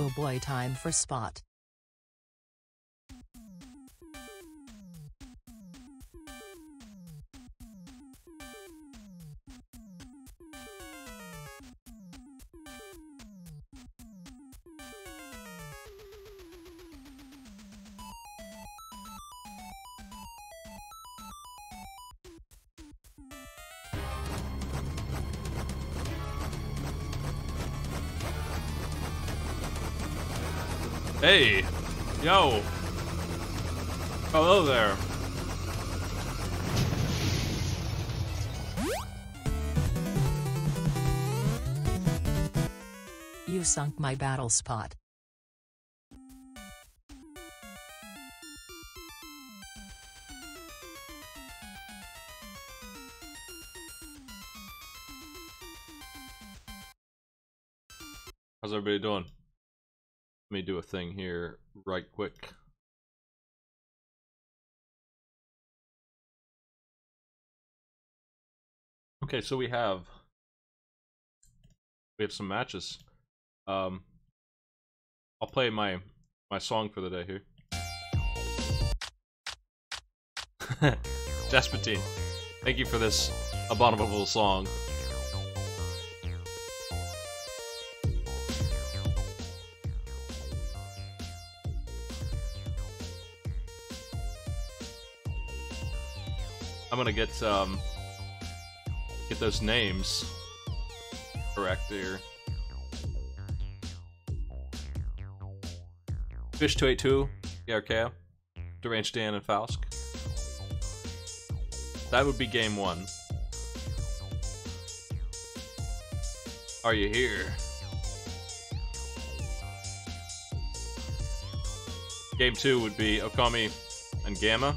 Oh boy, time for spot. Hey! Yo! Hello there. You sunk my battle spot. How's everybody doing? Let me do a thing here right quick. Okay, so we have some matches. I'll play my song for the day here. Jaspertine, thank you for this abominable song. I'm gonna get those names correct here. Fish282, Yarkea, Deranged Dan, and Fausk. That would be game 1. Are you here? Game 2 would be Okami and Gamma,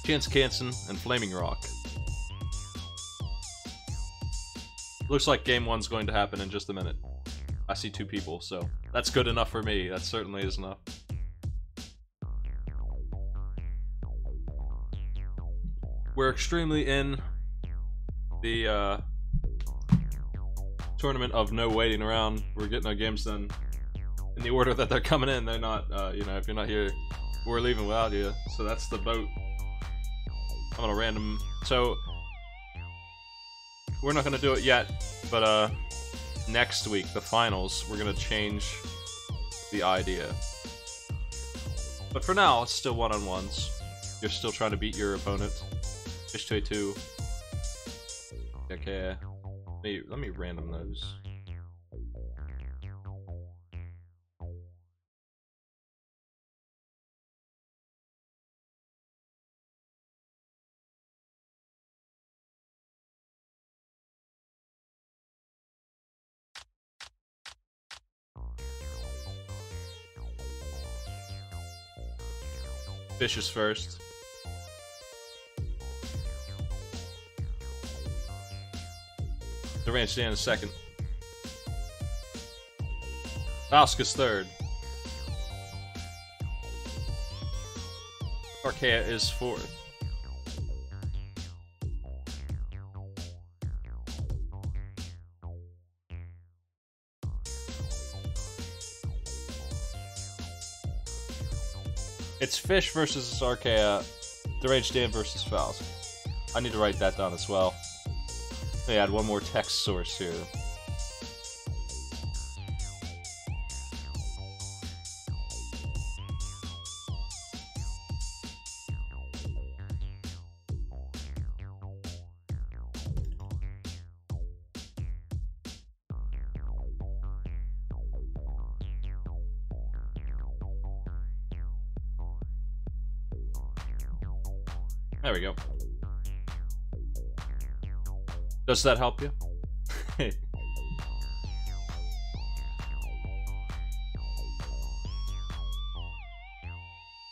Chance Canson, and Flaming Rock. Looks like game 1's going to happen in just a minute. I see 2 people, so that's good enough for me. That certainly is enough. We're extremely in the tournament of no waiting around. We're getting our games done in the order that they're coming in. They're not, you know, if you're not here, we're leaving without you. So that's the boat. I'm gonna random. So we're not gonna do it yet, but next week, the finals, we're gonna change the idea. But for now, it's still one-on-ones. You're still trying to beat your opponent. Fish282. Okay. Let me random those. Fish is first. Deranged Dan is second. Fausk is third. Archaea is fourth. It's Fish versus Archaea, Deranged Dan versus Fausk. I need to write that down as well. Let me add one more text source here. There we go. Does that help you?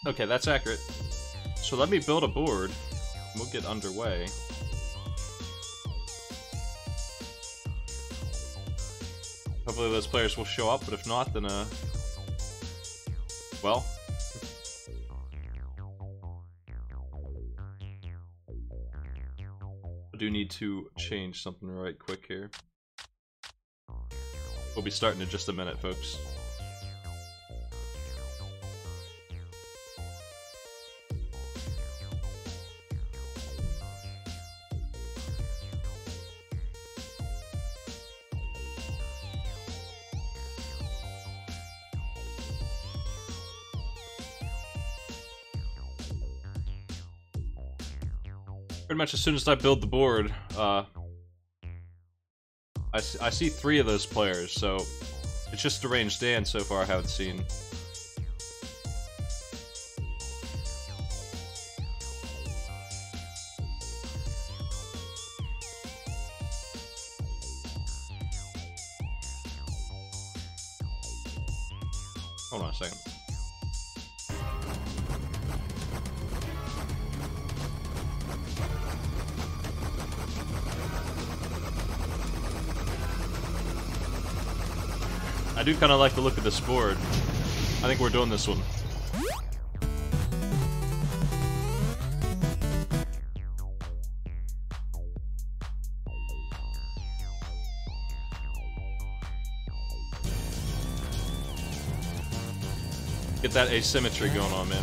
Okay, that's accurate. So let me build a board, and we'll get underway. Hopefully those players will show up, but if not, then well. I do need to change something right quick here. We'll be starting in just a minute, folks. Pretty much as soon as I build the board, I see 3 of those players, so it's just Deranged Dan so far I haven't seen. Hold on a second. I do kind of like the look of this board. I think we're doing this one. Get that asymmetry going on, man.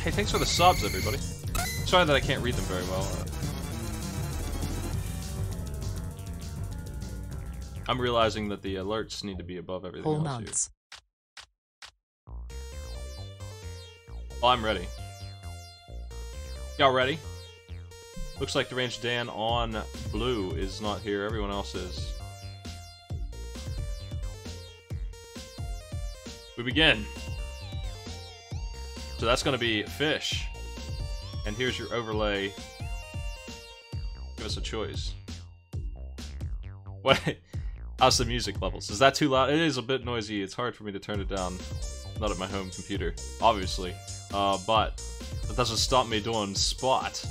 Hey, thanks for the subs, everybody. Sorry that I can't read them very well. I'm realizing that the alerts need to be above everything Whole else months. here. Well, I'm ready. Y'all ready? Looks like Deranged Dan on blue is not here. Everyone else is. We begin. So that's going to be fish. And here's your overlay. Give us a choice. What? How's the music levels? Is that too loud? It is a bit noisy. It's hard for me to turn it down. Not at my home computer, obviously. But that doesn't stop me doing spot.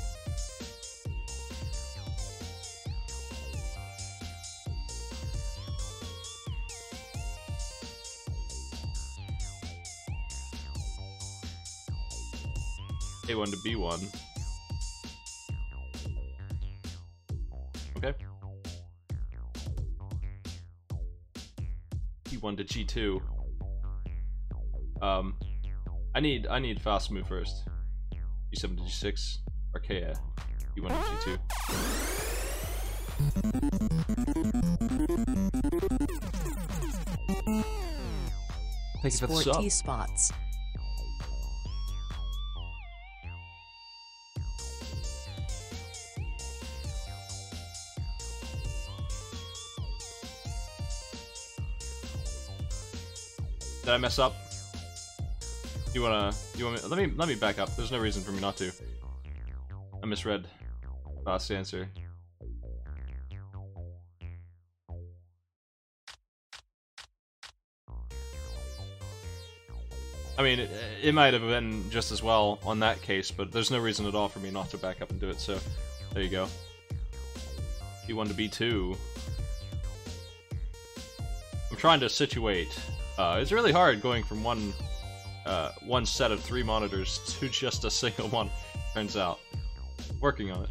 A1 to B1. Okay. E1 to G2. I need fast move first. G7 to G6. Archaea. E1 to G2. Thank you for the sub. Sporty spots. Did I mess up? You want me? Let me back up. There's no reason for me not to. I misread last answer. I mean, it might have been just as well on that case, but there's no reason at all for me not to back up and do it, so there you go. B1 to B2. I'm trying to situate. It's really hard going from one set of 3 monitors to just a single one, turns out. Working on it.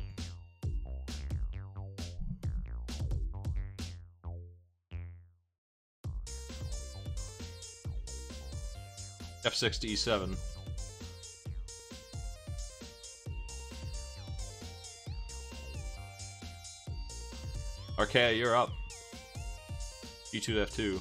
F6 to E7. Archaea, you're up. E2 to F2.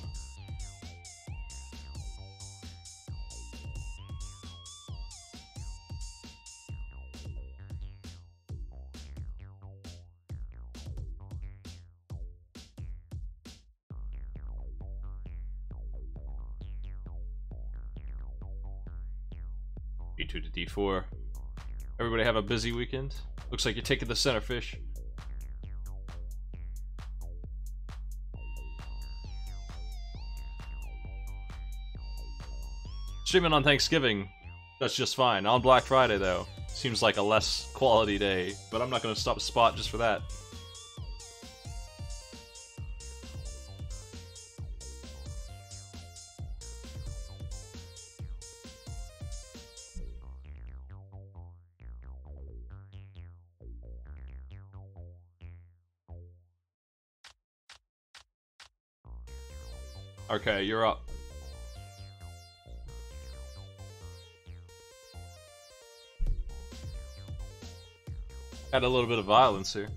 E2 to D4. Everybody have a busy weekend. Looks like you're taking the center, fish. Streaming on Thanksgiving, that's just fine. On Black Friday, though, seems like a less quality day, but I'm not going to stop Spot just for that. Okay, you're up. Had a little bit of violence here.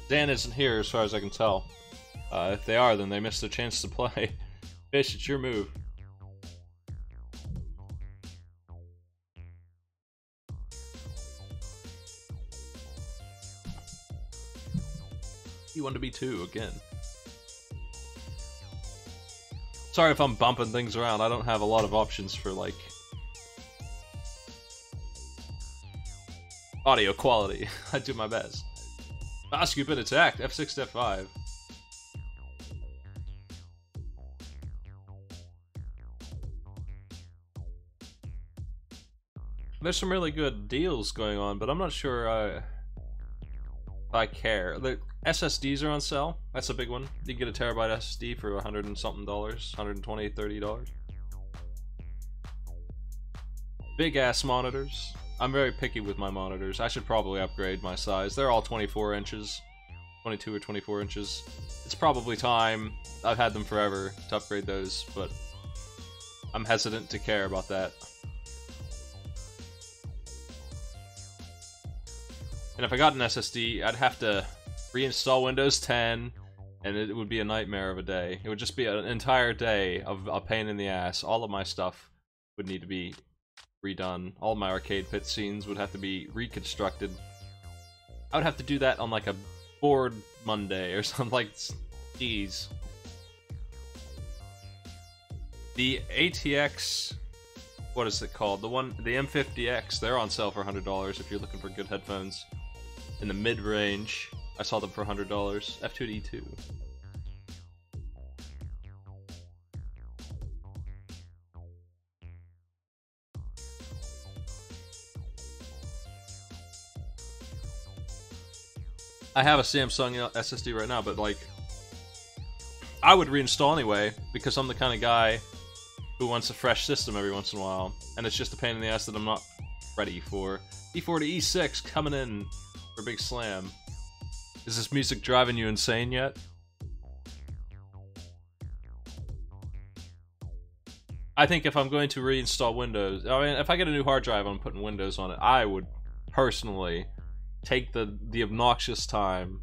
Dan isn't here as far as I can tell. If they are, then they missed their chance to play. Fish, it's your move. You want to be 2 again. Sorry if I'm bumping things around. I don't have a lot of options for, like, audio quality. I do my best. Ask you've been attacked. F6 to F5. There's some really good deals going on, but I'm not sure if I care. The SSDs are on sale. That's a big one. You can get a terabyte SSD for $100 and something, $120, $30. Big ass monitors. I'm very picky with my monitors. I should probably upgrade my size. They're all 24 inches, 22 or 24 inches. It's probably time. I've had them forever to upgrade those, but I'm hesitant to care about that. And if I got an SSD, I'd have to reinstall Windows 10, and it would be a nightmare of a day. It would just be an entire day of a pain in the ass. All of my stuff would need to be redone. All my arcade pit scenes would have to be reconstructed. I would have to do that on like a bored Monday or something. Like, jeez. The ATX, what is it called? The M50X, they're on sale for $100 if you're looking for good headphones. In the mid-range, I saw them for $100. F2D2. I have a Samsung SSD right now, but like, I would reinstall anyway, because I'm the kind of guy who wants a fresh system every once in a while, and it's just a pain in the ass that I'm not ready for. E4 to E6 coming in for Big Slam. Is this music driving you insane yet? I think if I'm going to reinstall Windows, I mean, if I get a new hard drive, I'm putting Windows on it. I would personally take the obnoxious time,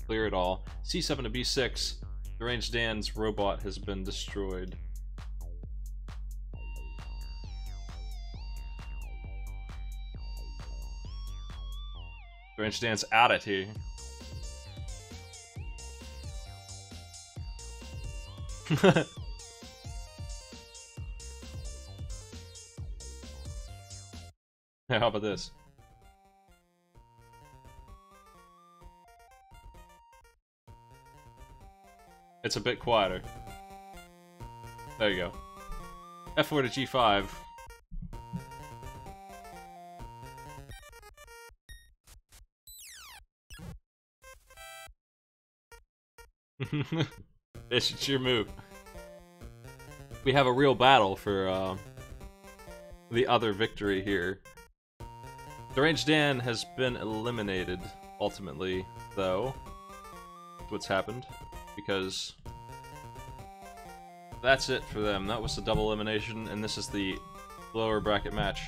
clear it all. C7 to B6. Deranged Dan's robot has been destroyed. Deranged Dan's at it here. Yeah, how about this? It's a bit quieter. There you go. F4 to G5. It's your move. We have a real battle for the other victory here. Deranged Dan has been eliminated, ultimately, though. That's what's happened. Because that's it for them. That was the double elimination, and this is the lower bracket match.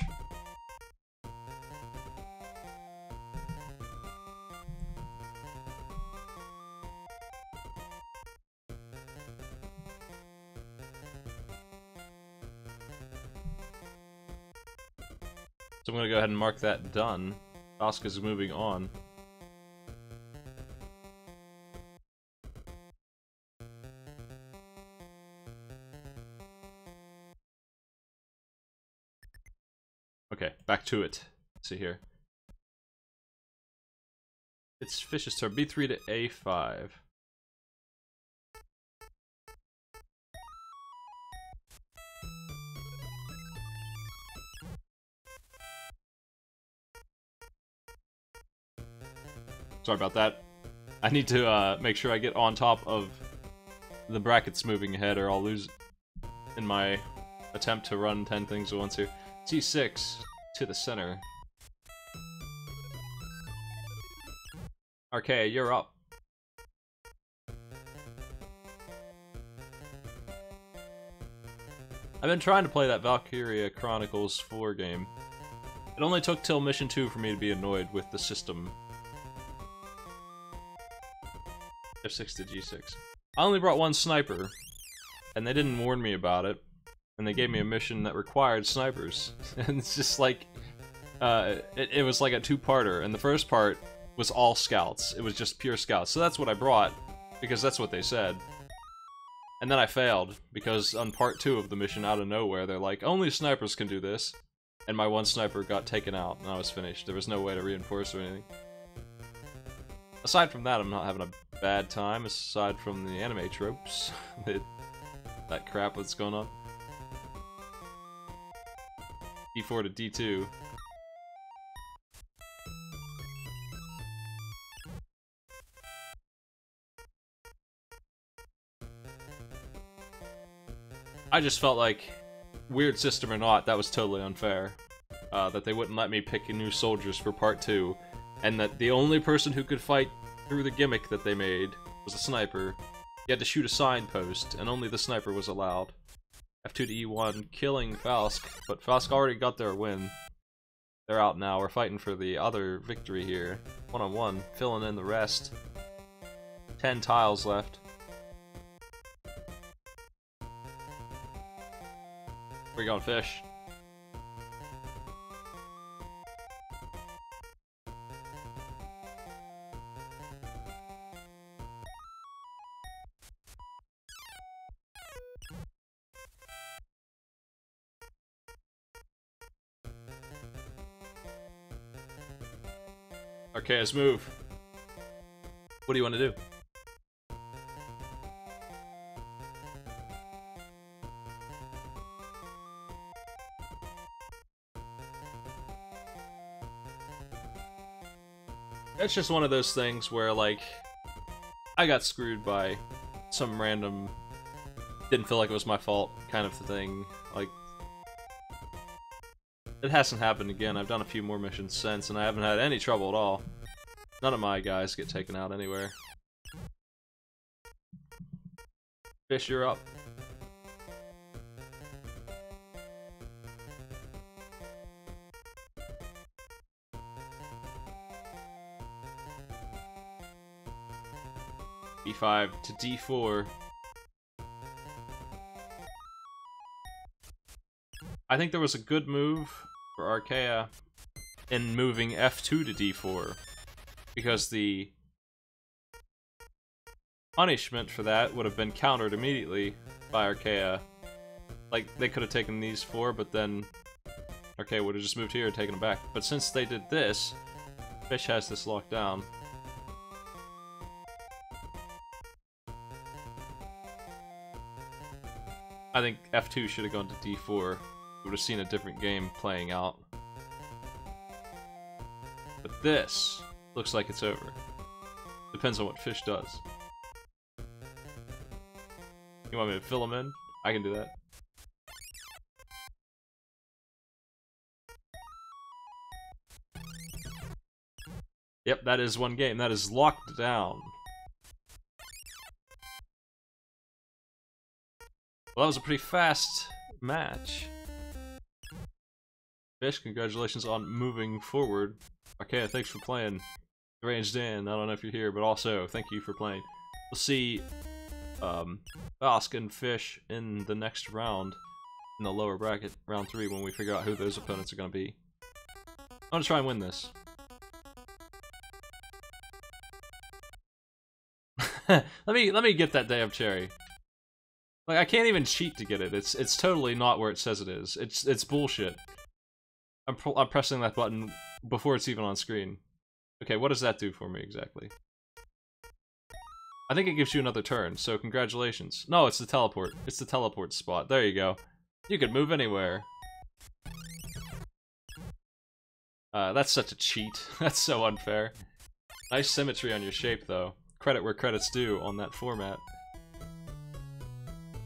So I'm going to go ahead and mark that done. Asuka's moving on. Okay, back to it. Let's see here. It's Fish's turn. B3 to A5. Sorry about that. I need to make sure I get on top of the brackets moving ahead, or I'll lose in my attempt to run 10 things at once here. C6 to the center. Archaea, you're up. I've been trying to play that Valkyria Chronicles 4 game. It only took till mission 2 for me to be annoyed with the system. F6 to G6. I only brought one sniper, and they didn't warn me about it, and they gave me a mission that required snipers. And it's just like, it was like a two-parter, and the first part was all scouts. It was just pure scouts. So that's what I brought, because that's what they said. And then I failed, because on part 2 of the mission, out of nowhere, they're like, only snipers can do this. And my one sniper got taken out, and I was finished. There was no way to reinforce or anything. Aside from that, I'm not having a bad time, aside from the anime tropes. That crap that's going on. D4 to D2. I just felt like, weird system or not, that was totally unfair. That they wouldn't let me pick new soldiers for part 2, and that the only person who could fight through the gimmick that they made was a sniper. You had to shoot a signpost, and only the sniper was allowed. F2 to E1, killing Falsk, but Falsk already got their win. They're out now, we're fighting for the other victory here. 1-on-1, filling in the rest. 10 tiles left. Where you going, fish? Okay, let's move. What do you want to do? It's just one of those things where, like, I got screwed by some random, didn't feel like it was my fault kind of thing. Like, it hasn't happened again. I've done a few more missions since, and I haven't had any trouble at all. None of my guys get taken out anywhere. Fish, you're up. E5 to D4. I think there was a good move for Archaea in moving F2 to D4, because the punishment for that would have been countered immediately by Archaea. Like, they could have taken these 4, but then Archaea would have just moved here and taken them back. But since they did this, Fish has this locked down. I think F2 should have gone to D4. We would have seen a different game playing out. But this looks like it's over. Depends on what Fish does. You want me to fill him in? I can do that. Yep, that is one game. That is locked down. Well, that was a pretty fast match. Fish, congratulations on moving forward. Okay, thanks for playing. Ranged in, I don't know if you're here, but also, thank you for playing. We'll see Falsk and Fish in the next round, in the lower bracket, round 3, when we figure out who those opponents are going to be. I'm going to try and win this. let me get that damn cherry. Like, I can't even cheat to get it. It's totally not where it says it is. It's bullshit. I'm pressing that button before it's even on screen. Okay, what does that do for me exactly? I think it gives you another turn, so congratulations. No, it's the teleport. It's the teleport spot. There you go. You could move anywhere. That's such a cheat. That's so unfair. Nice symmetry on your shape, though. Credit where credit's due on that format.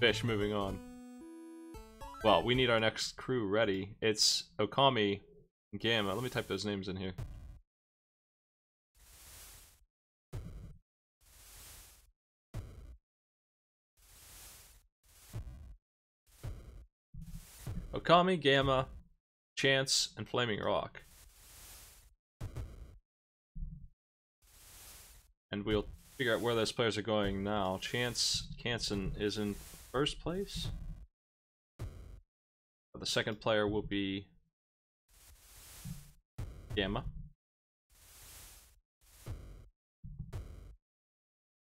Fish, moving on. Well, we need our next crew ready. It's Okami and Gamma. Let me type those names in here. Okami, Gamma, Chance, and Flaming Rock. And we'll figure out where those players are going now. Chance Canson is in first place. The second player will be Gamma.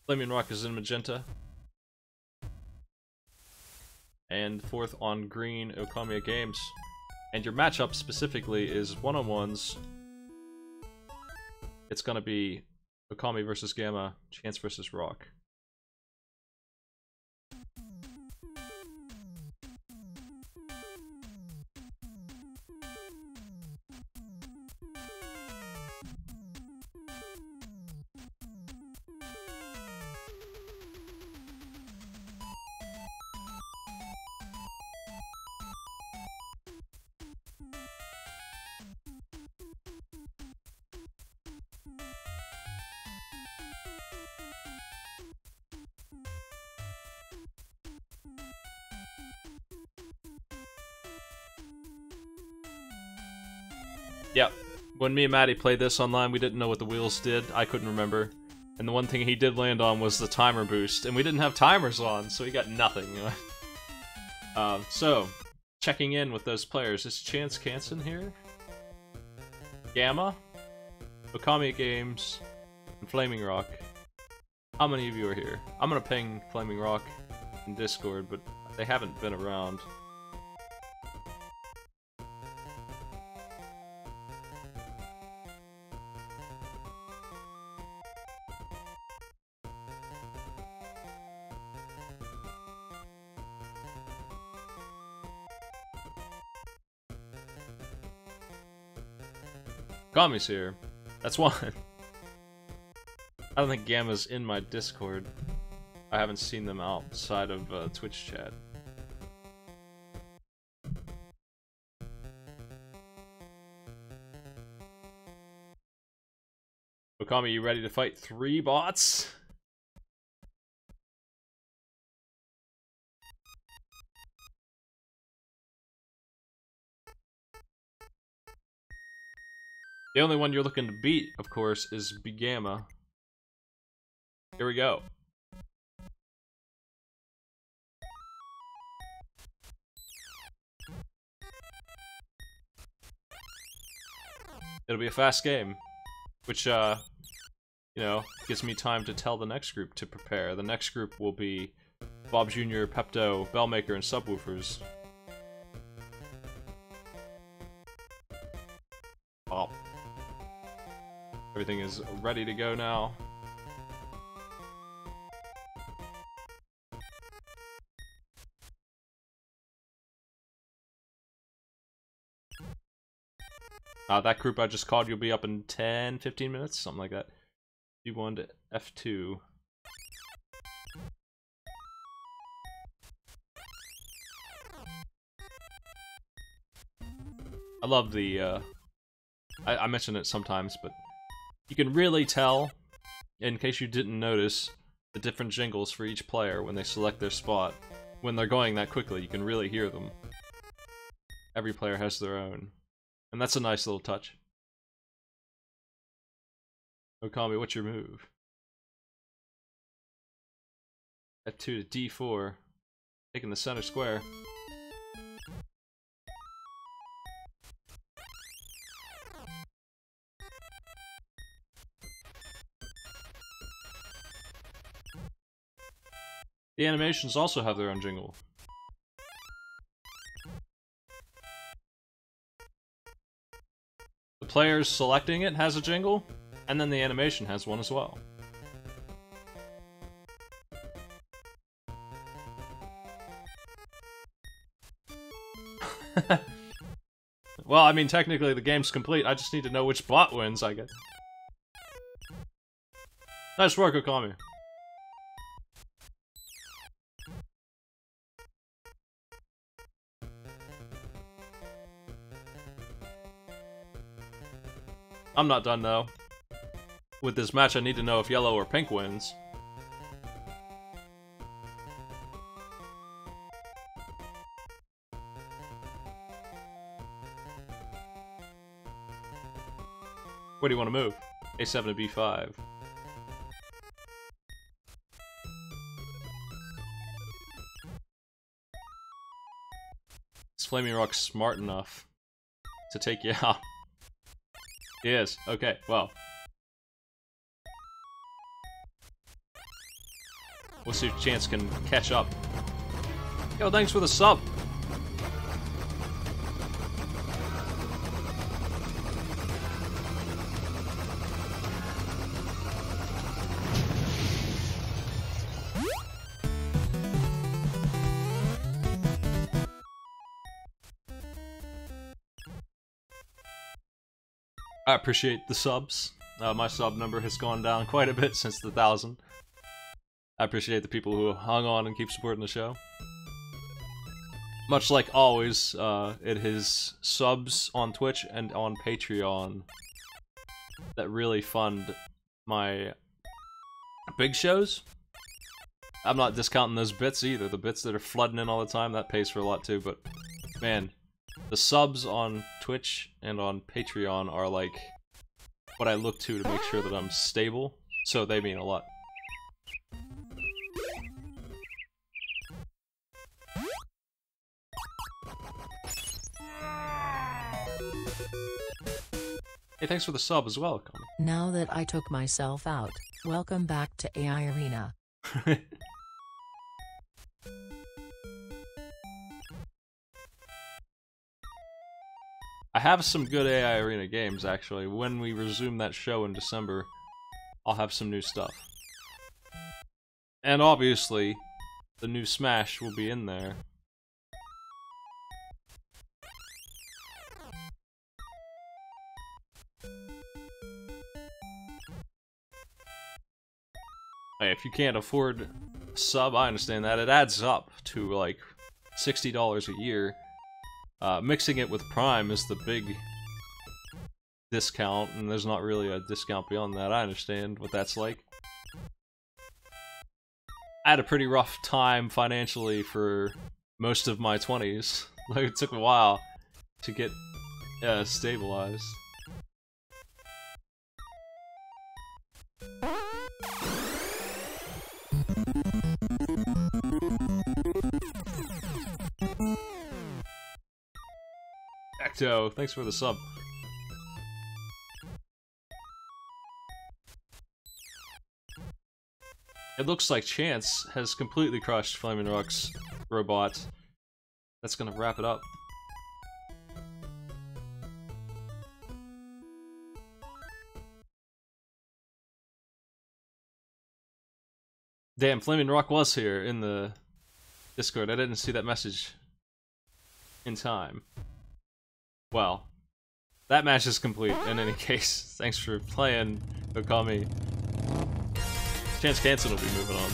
Flaming Rock is in magenta. And fourth on green, Okami Games. And your matchup specifically is one-on-ones. It's gonna be Okami versus Gamma, Chance versus Rock. Yep. When me and Maddie played this online, we didn't know what the wheels did. I couldn't remember. And the one thing he did land on was the timer boost. And we didn't have timers on, so he got nothing. So, checking in with those players. Is Chance Canson here? Gamma? Okami Games? And Flaming Rock. How many of you are here? I'm gonna ping Flaming Rock in Discord, but they haven't been around. Kami's here. That's one. I don't think Gamma's in my Discord. I haven't seen them outside of Twitch chat. Okami, you ready to fight 3 bots? The only one you're looking to beat, of course, is Gamma. Here we go. It'll be a fast game, which, you know, gives me time to tell the next group to prepare. The next group will be Bob Jr., Pepto, Bellmaker, and Subwoofers. Oh. Everything is ready to go now. That group I just called, you'll be up in 10, 15 minutes, something like that. F1 to F2. I love the, I mention it sometimes, but you can really tell, in case you didn't notice, the different jingles for each player when they select their spot. When they're going that quickly, you can really hear them. Every player has their own. And that's a nice little touch. Okami, what's your move? F2 to D4. Taking the center square. The animations also have their own jingle. The players selecting it has a jingle, and then the animation has one as well. Well, I mean, technically the game's complete. I just need to know which bot wins, I guess. Nice work, Okami. I'm not done, though. With this match, I need to know if yellow or pink wins. Where do you want to move? A7 to B5. Is Flaming Rock smart enough to take you out? He is. Okay, well. We'll see if Chance can catch up. Yo, thanks for the sub! I appreciate the subs. My sub number has gone down quite a bit since the 1,000. I appreciate the people who hung on and keep supporting the show. Much like always, it is subs on Twitch and on Patreon that really fund my big shows. I'm not discounting those bits either. The bits that are flooding in all the time, that pays for a lot too, but man, the subs on Twitch and on Patreon are like what I look to make sure that I'm stable, so they mean a lot. Hey, thanks for the sub as well, Comet. Now that I took myself out, welcome back to AI Arena. I have some good AI Arena games, actually. When we resume that show in December, I'll have some new stuff. And obviously, the new Smash will be in there. Hey, if you can't afford a sub, I understand that. It adds up to like $60 a year. Mixing it with Prime is the big discount, and there's not really a discount beyond that. I understand what that's like. I had a pretty rough time financially for most of my 20s. Like, it took a while to get stabilized. Ecto, thanks for the sub. It looks like Chance has completely crushed Flaming Rock's robot. That's gonna wrap it up. Damn, Flaming Rock was here in the Discord. I didn't see that message in time. Well, that match is complete in any case. Thanks for playing, Okami. Chance Canson will be moving on.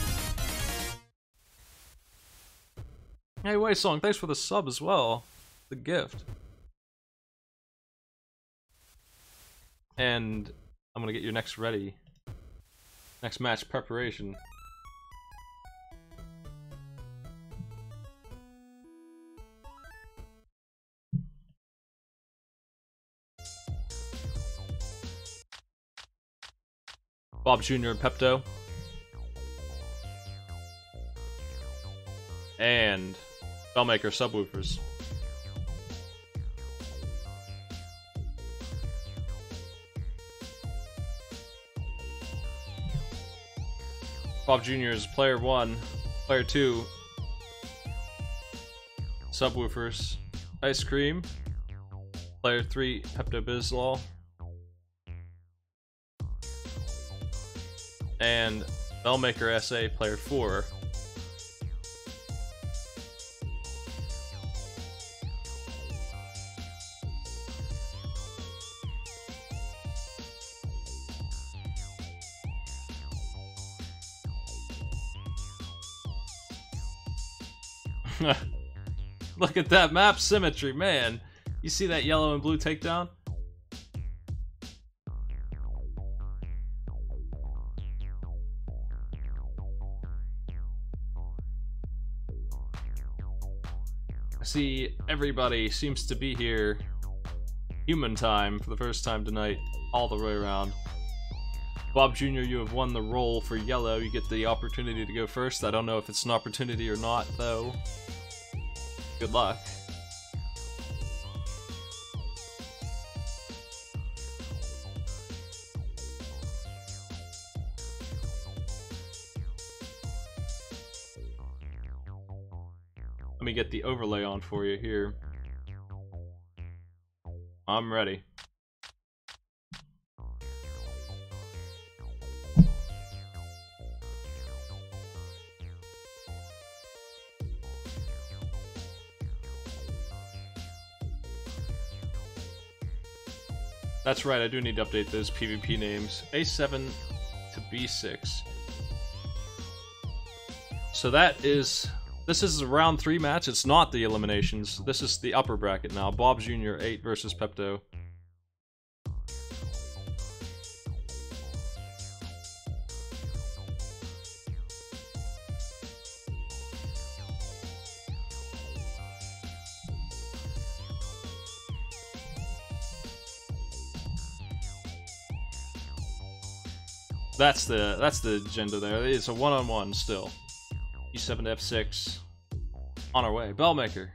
Hey, Wei Song, thanks for the sub as well. The gift. And I'm gonna get your next ready. Next match preparation. Bob Jr. and Pepto. And Bellmaker subwoofers. Bob Jr. is player 1. Player 2. Subwoofers. Ice Cream. Player 3. Pepto-Bismol. And Bellmaker SA, player 4. Look at that map symmetry, man. You see that yellow and blue takedown? I see everybody seems to be here human time for the first time tonight. all the way around. Bob Jr., you have won the roll for yellow. You get the opportunity to go first. I don't know if it's an opportunity or not, though. Good luck. Let me get the overlay on for you here. I'm ready. That's right, I do need to update those PvP names. A7 to B6. So this is a round 3 match. It's not the eliminations. This is the upper bracket now. Bob Jr. 8 versus Pepto. That's the agenda there. It's a one-on-one still. E7 to F6. On our way. Bellmaker.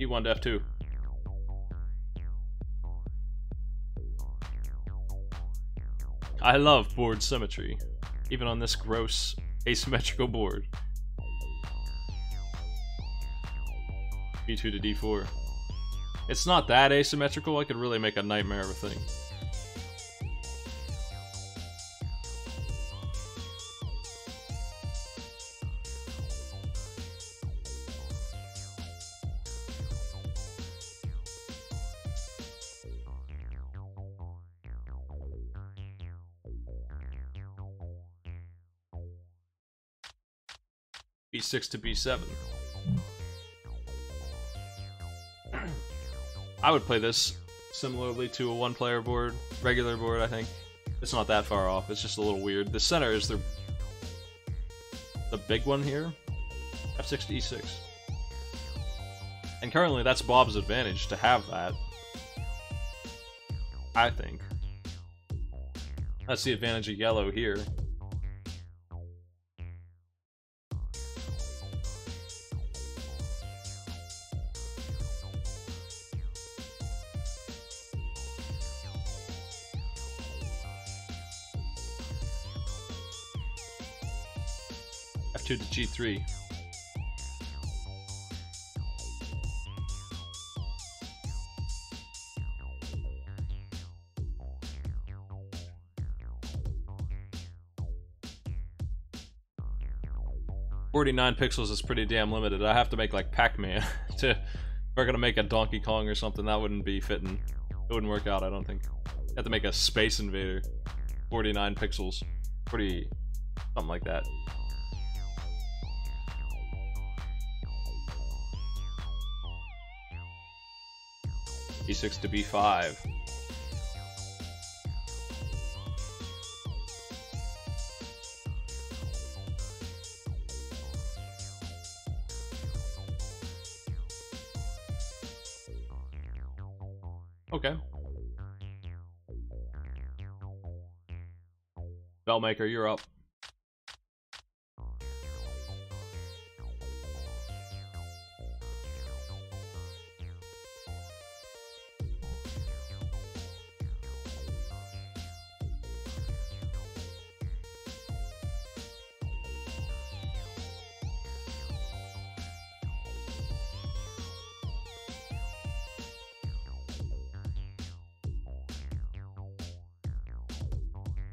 E1 to F2. I love board symmetry, even on this gross asymmetrical board. B2 to D4. It's not that asymmetrical. I could really make a nightmare of a thing. B6 to B7. I would play this similarly to a one-player board, regular board, I think. It's not that far off, it's just a little weird. The center is the big one here. F6 to E6. And currently that's Bob's advantage to have that. I think. That's the advantage of yellow here. F2 to G3. "49 pixels is pretty damn limited. I have to make like Pac-Man to. If we're gonna make a Donkey Kong or something, that wouldn't be fitting. It wouldn't work out, I don't think. Have to make a Space Invader. 49 pixels. Pretty. Something like that. B6 to B5. Okay. Bellmaker, you're up.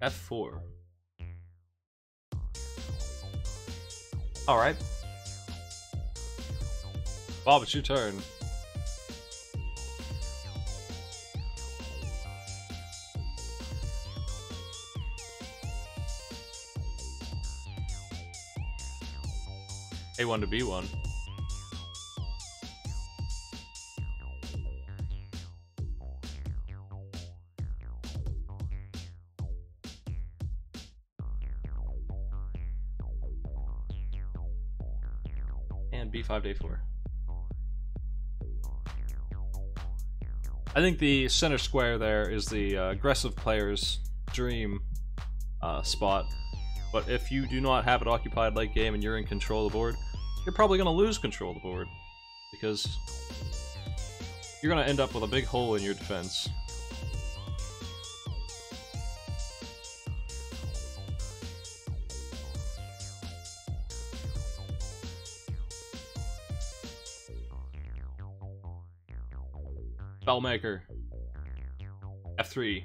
F4. Alright. Bob, it's your turn. A1 to B1. And B5 to A4. I think the center square there is the aggressive player's dream spot, but if you do not have it occupied late game and you're in control of the board, you're probably going to lose control of the board, because you're going to end up with a big hole in your defense. Bellmaker. F3.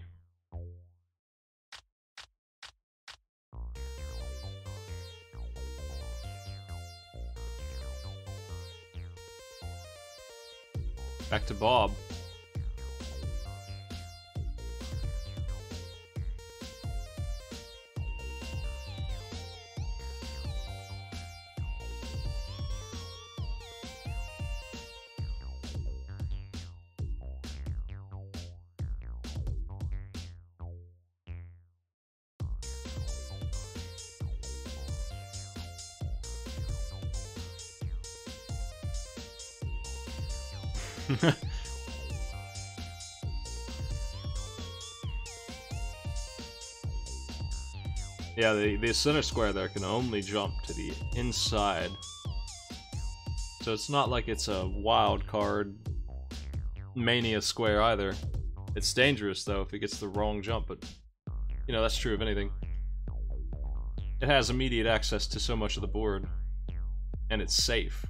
Back to Bob. Yeah, the center square there can only jump to the inside. So it's not like it's a wild card mania square either. It's dangerous though if it gets the wrong jump, but you know, that's true of anything. It has immediate access to so much of the board, and it's safe.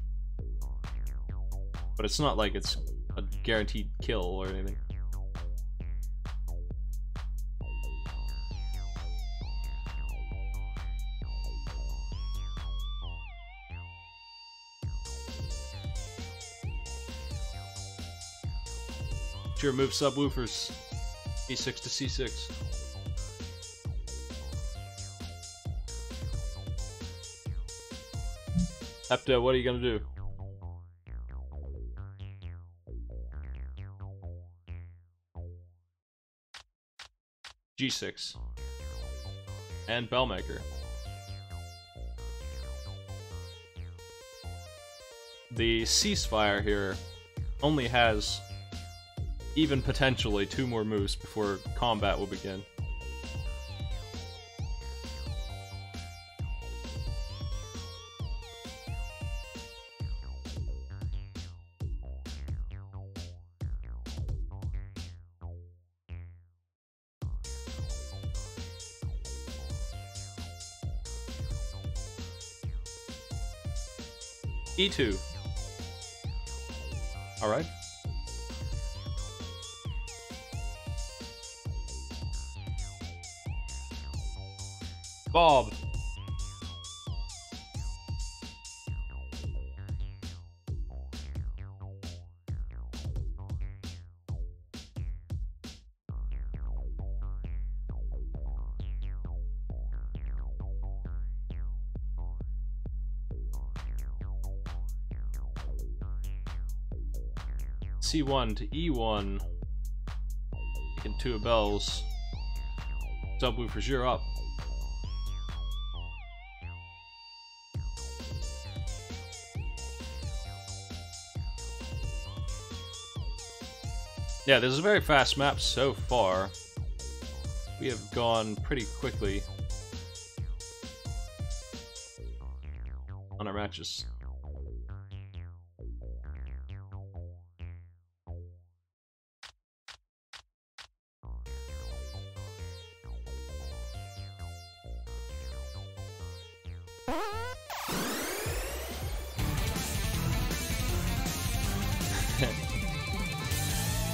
But it's not like it's a guaranteed kill or anything. Sure, move subwoofers. E6 to C6. Hepto, what are you gonna do? G6. And Bellmaker. The ceasefire here only has even potentially 2 more moves before combat will begin. E2. Alright. Bob. C1 to E1. Taking 2 of bells. Subwoofers, you're up. Yeah, this is a very fast map so far. We have gone pretty quickly on our matches.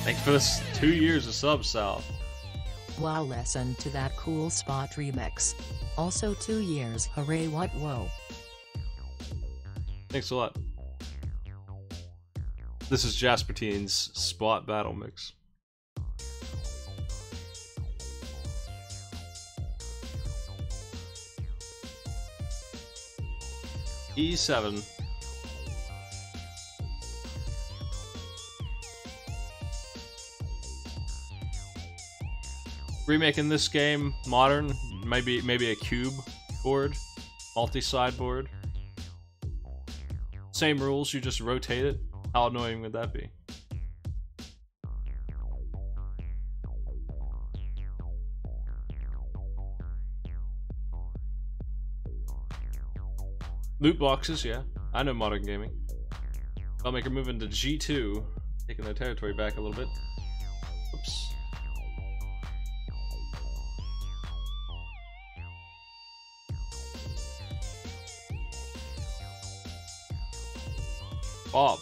Thanks for this 2 years of sub, Sal. Wow, listen to that cool spot remix. Also 2 years, hooray, what, whoa. Thanks a lot. This is Jasper Teen's spot battle mix. E7. Remaking this game modern, maybe a cube board, multi-side board. Same rules, you just rotate it. How annoying would that be? Loot boxes, yeah. I know modern gaming. Bellmaker moving to G2, taking their territory back a little bit. Oops. Bob.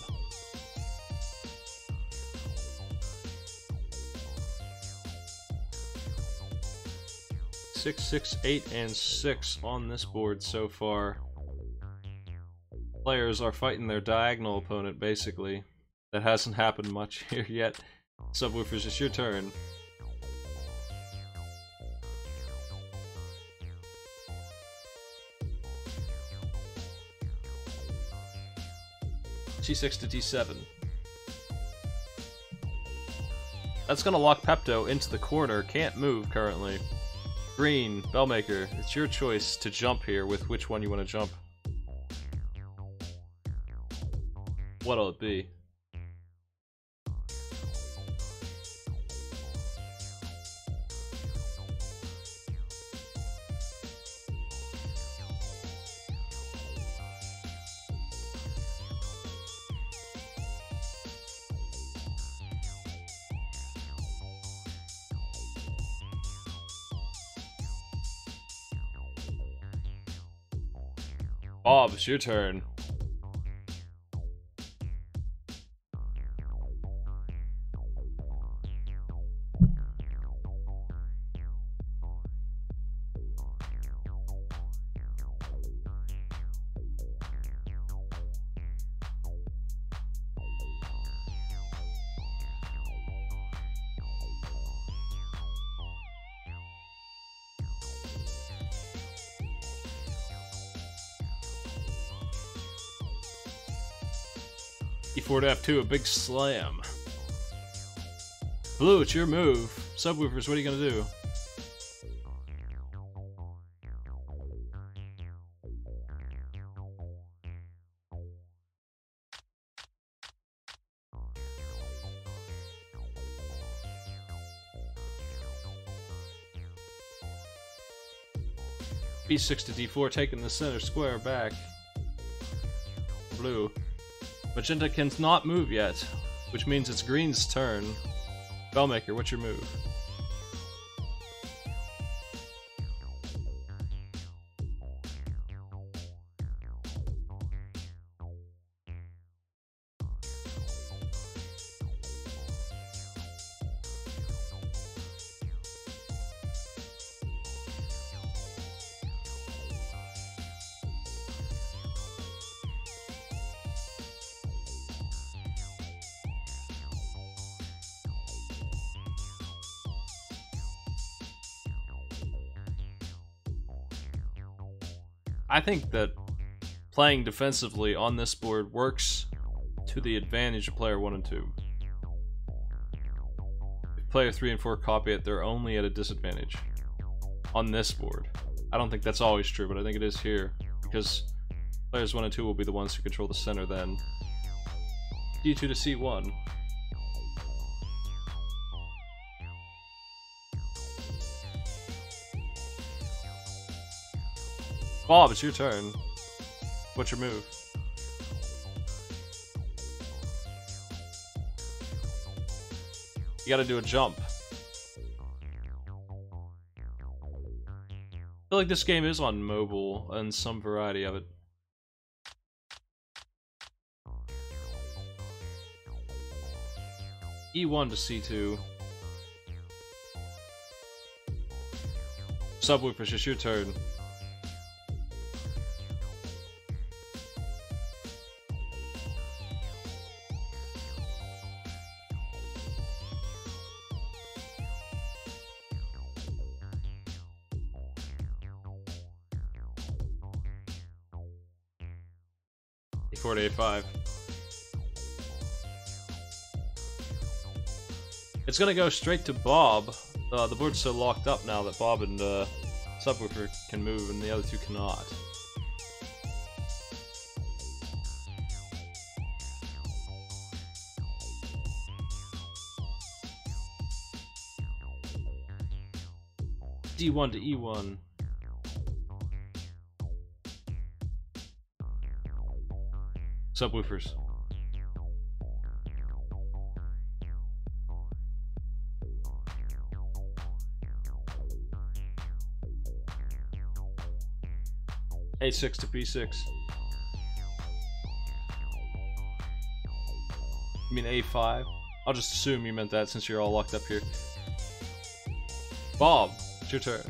6, 6, 8, and 6 on this board so far. Players are fighting their diagonal opponent, basically. That hasn't happened much here yet. Subwoofers, it's your turn. G6 to D7. That's gonna lock Pepto into the corner. Can't move currently. Green, Bellmaker, it's your choice to jump here with which one you want to jump. What'll it be? Bob, it's your turn. E4 to F2, a big slam. Blue, it's your move. Subwoofers, what are you gonna do? B6 to D4, taking the center square back. Blue. Magenta cannot move yet, which means it's Green's turn. Bellmaker, what's your move? I think that playing defensively on this board works to the advantage of player 1 and 2. If player 3 and 4 copy it, they're only at a disadvantage on this board. I don't think that's always true, but I think it is here, because players 1 and 2 will be the ones who control the center then. D2 to C1. Bob, it's your turn. What's your move? You gotta do a jump. I feel like this game is on mobile and some variety of it. E1 to C2. Subwoofers, it's your turn. E4 to A5. It's gonna go straight to Bob. The board's so locked up now that Bob and Subwoofer can move and the other two cannot. D1 to E1. Subwoofers. A6 to B6. You mean A5? I'll just assume you meant that since you're all locked up here. Bob, it's your turn.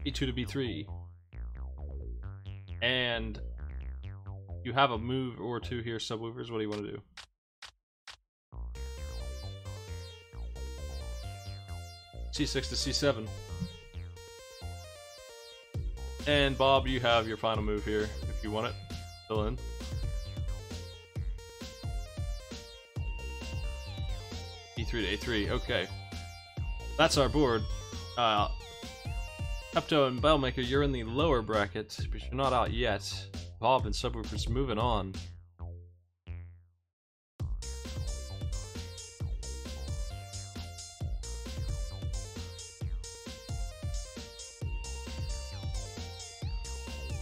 B2 to B3. And you have a move or two here, subwoofers. What do you want to do? C6 to C7. And Bob, you have your final move here if you want it. Fill in. E3 to A3. Okay. That's our board. Pepto and Bellmaker, you're in the lower bracket, but you're not out yet. Bob and Subwoofers moving on.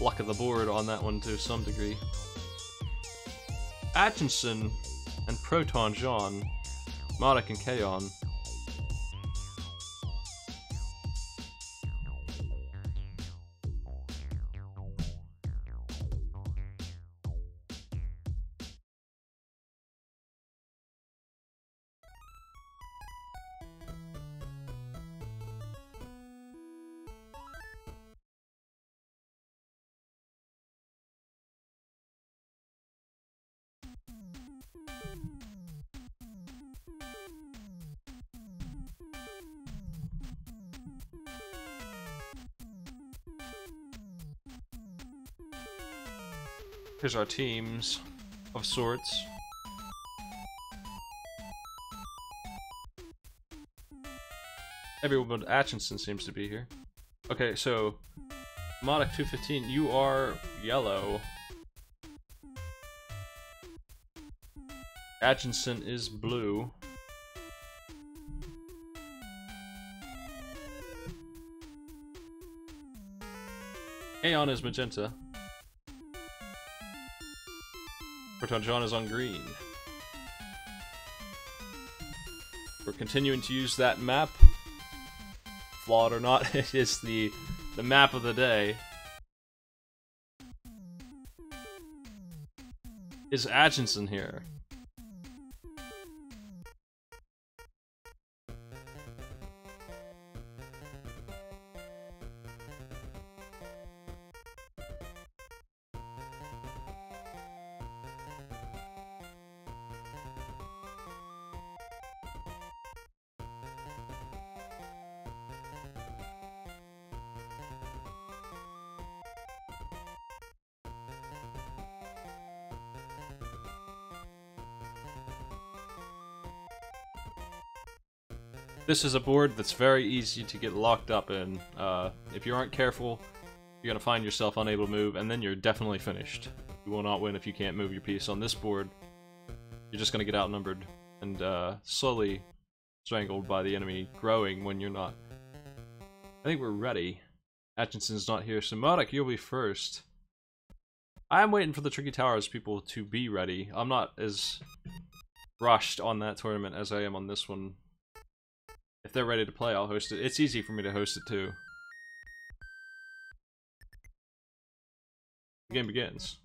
Luck of the board on that one to some degree. Atkinson and Proton John, Modik and Kaon. Here's our teams of sorts. Everyone but Atkinson seems to be here. Okay, so Modik 215, you are yellow. Atkinson is blue. Aeon is magenta. Proton John is on green. We're continuing to use that map. Flawed or not, it is the map of the day. Is Atkinson here? This is a board that's very easy to get locked up in. If you aren't careful, you're gonna find yourself unable to move, and then you're definitely finished. You will not win if you can't move your piece. On this board, you're just gonna get outnumbered and slowly strangled by the enemy, growing when you're not. I think we're ready. Atkinson's not here, so Modik, you'll be first. I am waiting for the Tricky Towers people to be ready. I'm not as rushed on that tournament as I am on this one. If they're ready to play, I'll host it. It's easy for me to host it too. The game begins.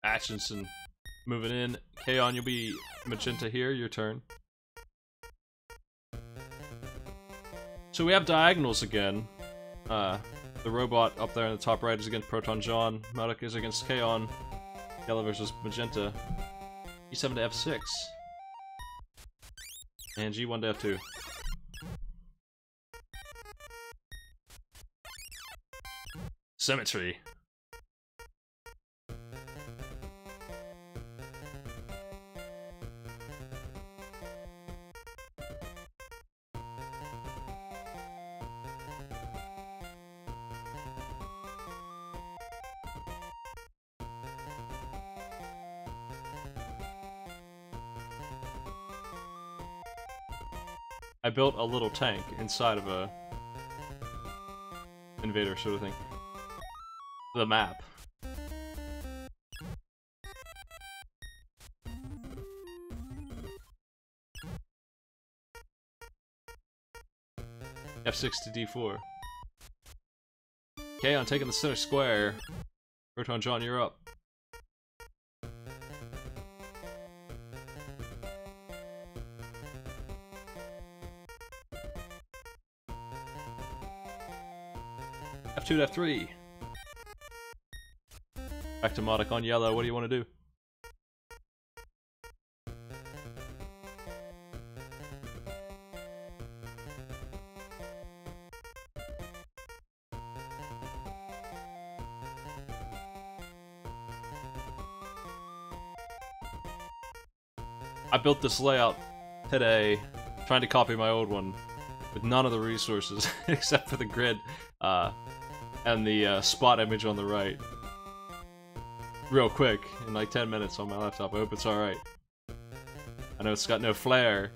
Atkinson moving in. Kaon, you'll be magenta here. Your turn. So we have diagonals again. The robot up there in the top right is against Proton John. Modik is against Kaon. Yellow versus magenta. E7 to F6. And G1 to F2. Symmetry. I built a little tank inside of a invader sort of thing. The map. F6 to D4. Okay, I'm taking the center square. Proton John, you're up. F2 to F3. Back to Modic on yellow. What do you want to do? I built this layout today, trying to copy my old one, with none of the resources except for the grid and the spot image on the right. Real quick, in like 10 minutes on my laptop. I hope it's alright. I know it's got no flare.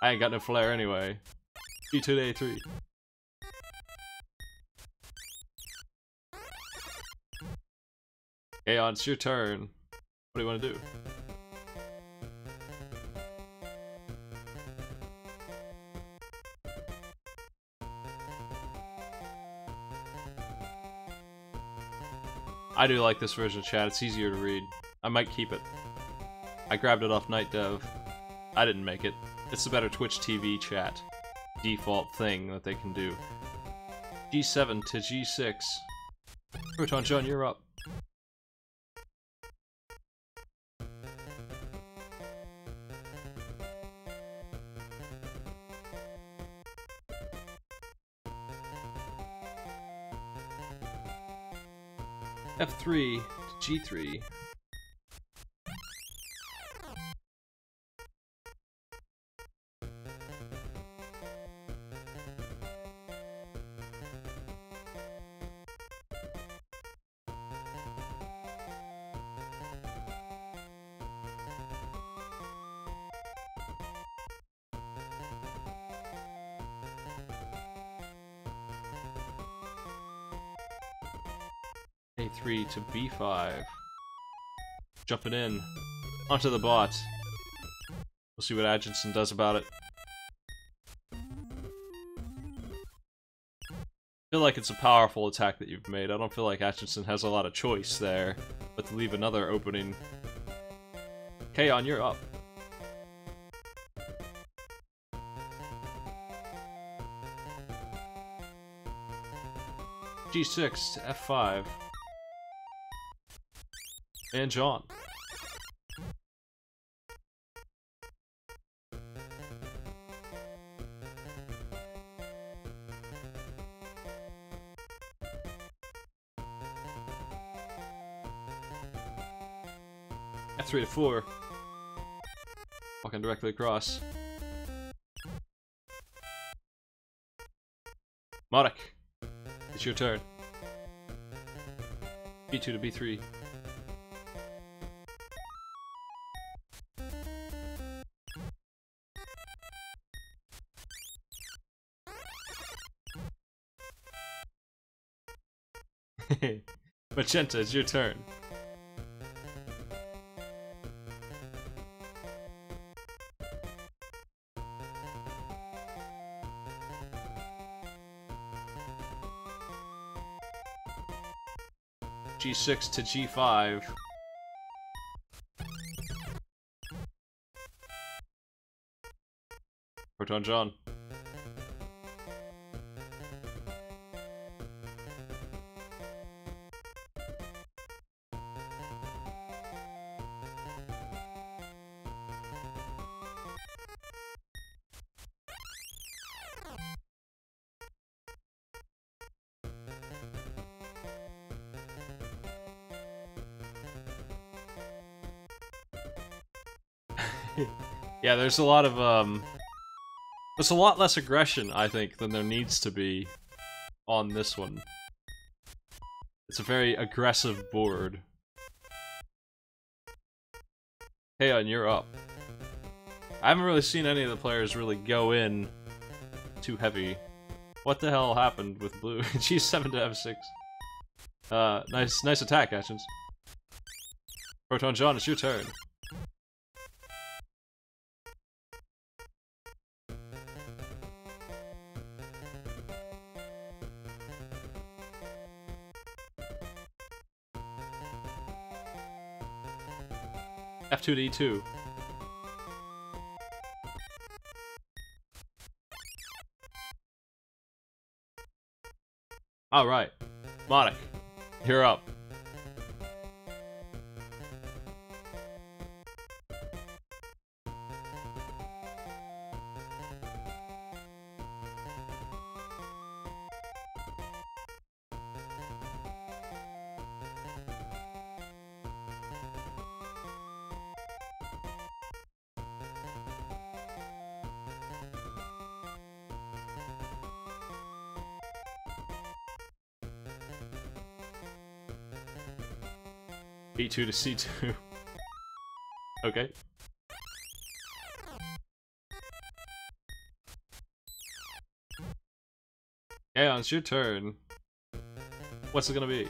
I ain't got no flare anyway. E2 to A3. Aeon, it's your turn. What do you want to do? I do like this version of chat, it's easier to read. I might keep it. I grabbed it off Night Dev. I didn't make it. It's the better Twitch TV chat default thing that they can do. G7 to G6. Proton John, you're up. F3 to G3. A3 to B5. Jumping in onto the bot. We'll see what Atchison does about it. I feel like it's a powerful attack that you've made. I don't feel like Atchison has a lot of choice there, but to leave another opening. Kaon, you're up. G6 to F5. And John. F3 to 4. Walking directly across. Modic, it's your turn. B2 to B3. Magenta, it's your turn. G6 to G5. Proton John. Yeah, there's a lot of, there's a lot less aggression, I think, than there needs to be on this one. It's a very aggressive board. Hey, and you're up. I haven't really seen any of the players really go in too heavy. What the hell happened with blue? G7 to F6. Nice attack actions. Proton John, it's your turn. F2 to E2. Alright. Monarch, you're up. B2 to C2. Okay. Yeah, it's your turn. What's it gonna be?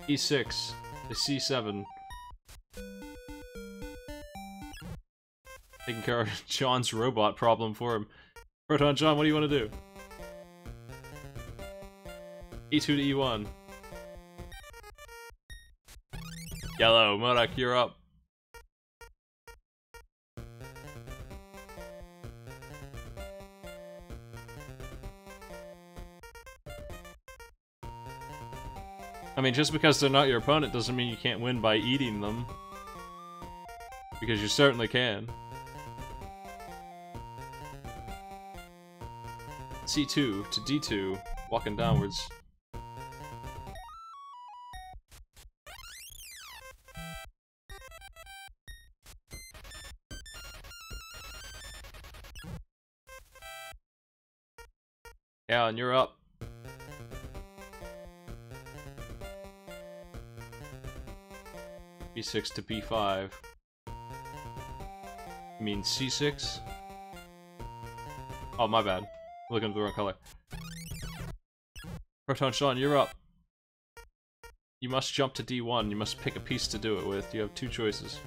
E6 to C7. Taking care of John's robot problem for him. Proton John, what do you want to do? E2 to E1. Yellow, Modak, you're up. I mean, just because they're not your opponent doesn't mean you can't win by eating them. Because you certainly can. C2 to D2, walking downwards. Yeah, and you're up. B6 to B5. You mean C6? Oh, my bad. Looking at the wrong color. Proton Sean, you're up. You must jump to D1. You must pick a piece to do it with. You have two choices.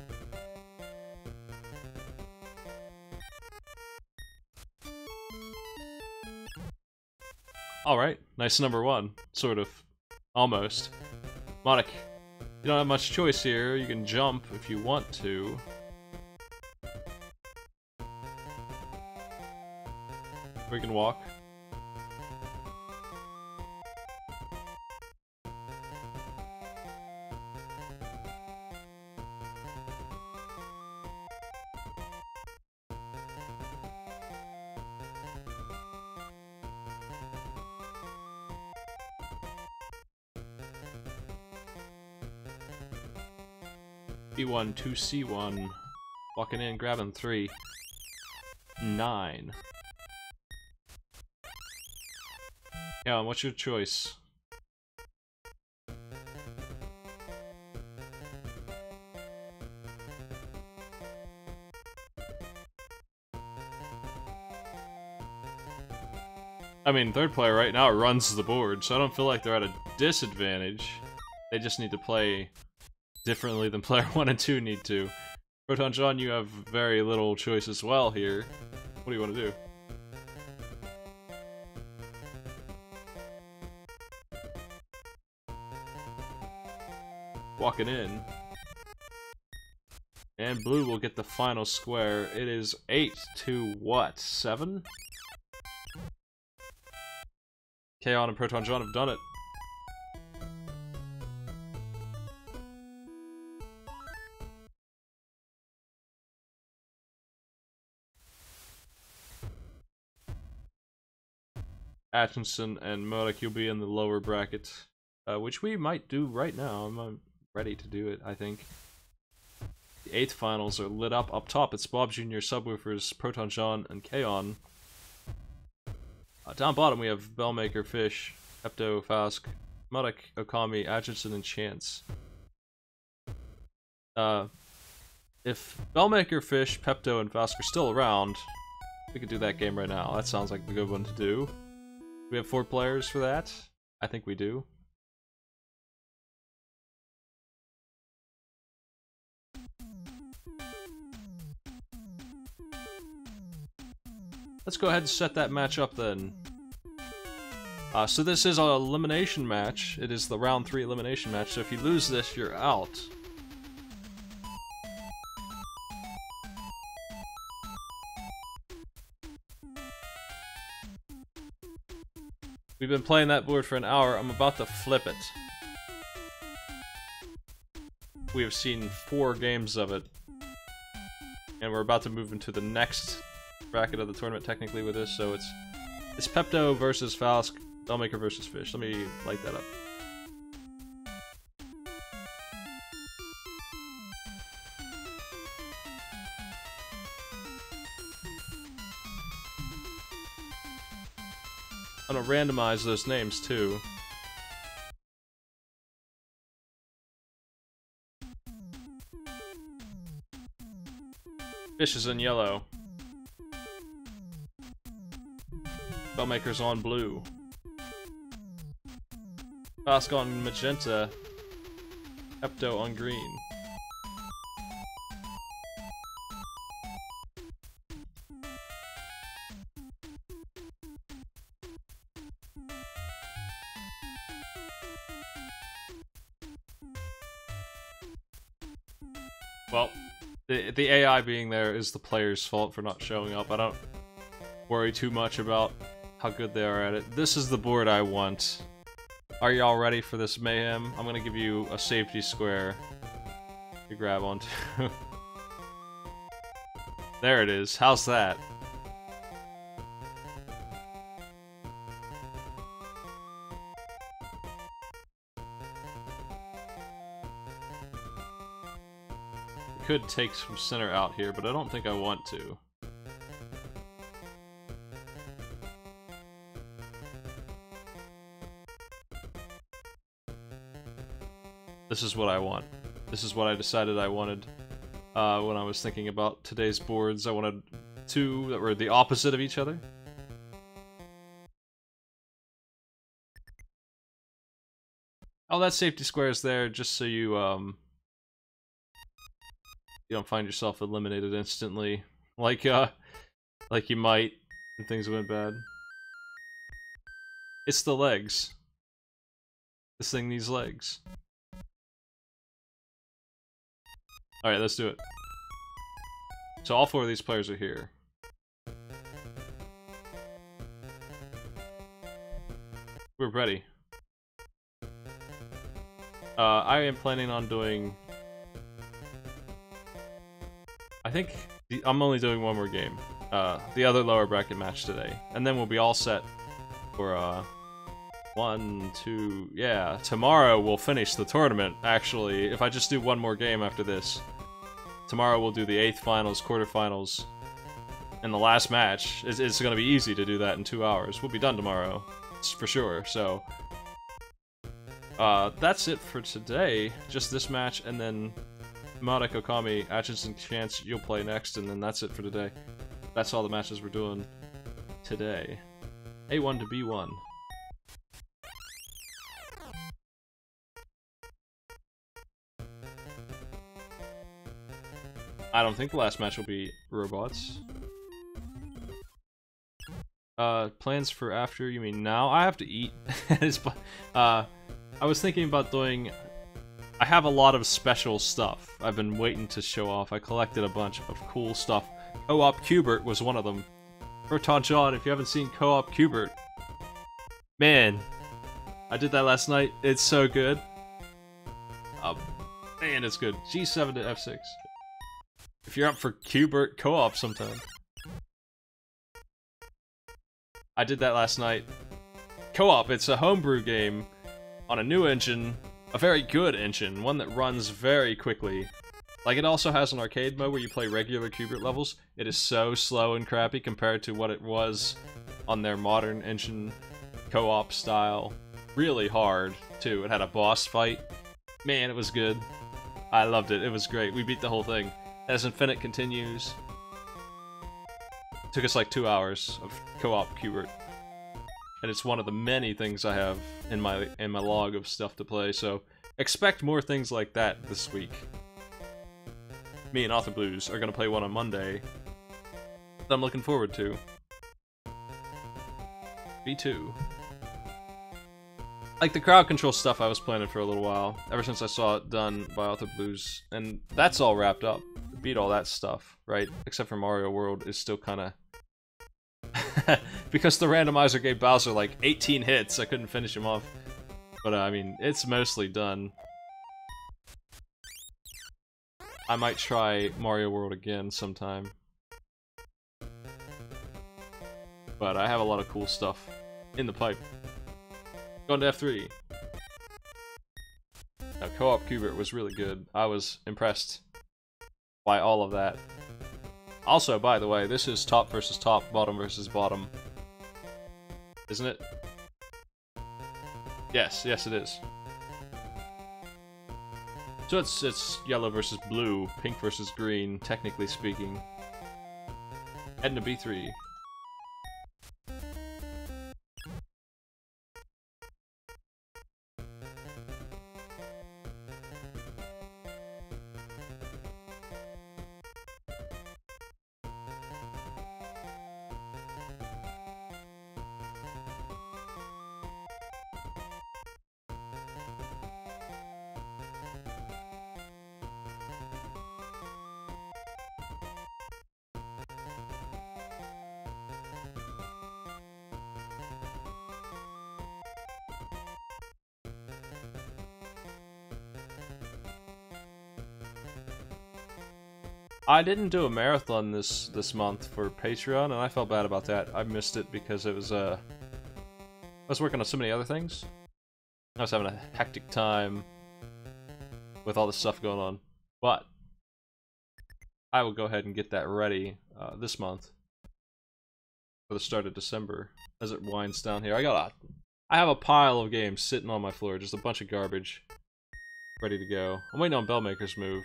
Alright, nice number one. Sort of. Almost. Monik, you don't have much choice here. You can jump if you want to. Or you can walk. B1 to C1. Walking in, grabbing 3. 9. Yeah, what's your choice? I mean, third player right now runs the board, so I don't feel like they're at a disadvantage. They just need to play differently than player 1 and 2 need to. Proton John, you have very little choice as well here. What do you want to do? Walking in. And blue will get the final square. It is 8 to what? 7? Kaon and Proton John have done it. Atkinson and Modak, you'll be in the lower bracket, which we might do right now. I'm ready to do it, I think. The 8th finals are lit up. Up top, it's Bob Jr., Subwoofers, Proton John, and Kaon. Down bottom, we have Bellmaker, Fish, Pepto, Fask, Muddock, Okami, Atchison, and Chance. If Bellmaker, Fish, Pepto, and Fask are still around, we could do that game right now. That sounds like a good one to do. We have 4 players for that? I think we do. Let's go ahead and set that match up then. So this is an elimination match. It is the round 3 elimination match, so if you lose this, you're out. We've been playing that board for an hour. I'm about to flip it. We have seen 4 games of it. And we're about to move into the next bracket of the tournament technically with this, so it's Pepto versus Fask, Bellmaker versus Fish. Let me light that up. I'm gonna randomize those names too. Fish is in yellow. Bellmaker's on blue. Fask on magenta. Pepto on green. Well, the AI being there is the player's fault for not showing up. I don't worry too much about how good they are at it. This is the board I want. Are y'all ready for this mayhem? I'm gonna give you a safety square to grab onto. There it is. How's that? Could take some center out here, but I don't think I want to. This is what I want. This is what I decided I wanted when I was thinking about today's boards. I wanted 2 that were the opposite of each other. Oh, that safety square is there just so you you don't find yourself eliminated instantly, like you might when things went bad. It's the legs. This thing needs legs. Alright, let's do it. So all 4 of these players are here. We're ready. I am planning on doing... I think I'm only doing 1 more game. The other lower bracket match today. And then we'll be all set for 1, 2... Yeah, tomorrow we'll finish the tournament, actually. If I just do 1 more game after this. Tomorrow we'll do the 8th finals, quarterfinals, and the last match. It's gonna be easy to do that in 2 hours. We'll be done tomorrow, for sure, so... that's it for today. Just this match, and then... Muddock, Okami, Atchison, Chance, you'll play next, and then that's it for today. That's all the matches we're doing today. A1 to B1. I don't think the last match will be robots. Plans for after, you mean now? I have to eat. I was thinking about doing... I have a lot of special stuff I've been waiting to show off. I collected a bunch of cool stuff. Co-op Cubert was one of them. Proton John, if you haven't seen Co-op Cubert, man, I did that last night. It's so good. Man, it's good. G7 to F6. If you're up for Cubert Co-op sometime. I did that last night. Co-op, it's a homebrew game on a new engine. A very good engine, one that runs very quickly. Like, it also has an arcade mode where you play regular Cubert levels. It is so slow and crappy compared to what it was on their modern engine co-op style really hard, too. It had a boss fight. Man, it was good. I loved it. It was great. We beat the whole thing. As Infinite continues. Took us like 2 hours of co-op Qbert. And it's one of the many things I have in my log of stuff to play, so expect more things like that this week. Me and Author Blues are gonna play one on Monday that I'm looking forward to. V2. Like the crowd control stuff I was planning for a little while, ever since I saw it done by Author Blues, and that's all wrapped up. Beat all that stuff, right? Except for Mario World is still kinda... because the randomizer gave Bowser like 18 hits, I couldn't finish him off. But I mean, it's mostly done. I might try Mario World again sometime. But I have a lot of cool stuff in the pipe. Going to F3. Now, co-op Qbert was really good. I was impressed by all of that. Also, by the way, this is top versus top, bottom versus bottom. Isn't it? Yes, yes it is. So it's yellow versus blue, pink versus green, technically speaking. Heading to B3. I didn't do a marathon this month for Patreon, and I felt bad about that. I missed it because it was I was working on so many other things. I was having a hectic time with all this stuff going on. But I will go ahead and get that ready this month for the start of December as it winds down here. I have a pile of games sitting on my floor, just a bunch of garbage ready to go. I'm waiting on Bellmaker's move.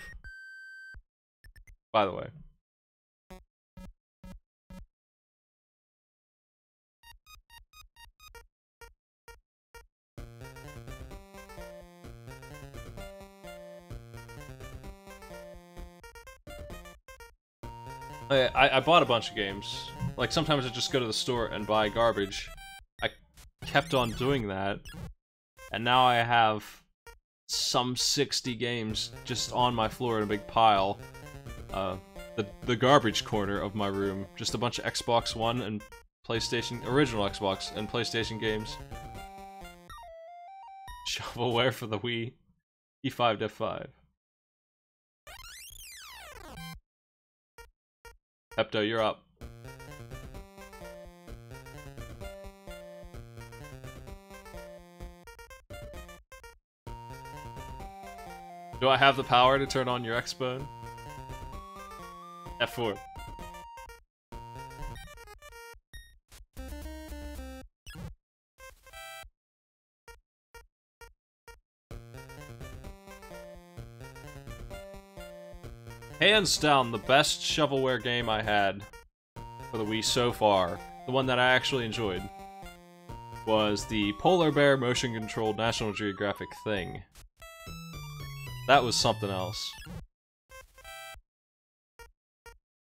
By the way. I bought a bunch of games. Like, sometimes I just go to the store and buy garbage. I kept on doing that. And now I have some 60 games just on my floor in a big pile. The garbage corner of my room. Just a bunch of Xbox One and PlayStation, original Xbox and PlayStation games. Shovelware for the Wii. E5 to F5. Pepto, you're up. Do I have the power to turn on your X-Bone? F4. Hands down, the best shovelware game I had for the Wii so far, the one that I actually enjoyed, was the Polar Bear motion-controlled National Geographic thing. That was something else.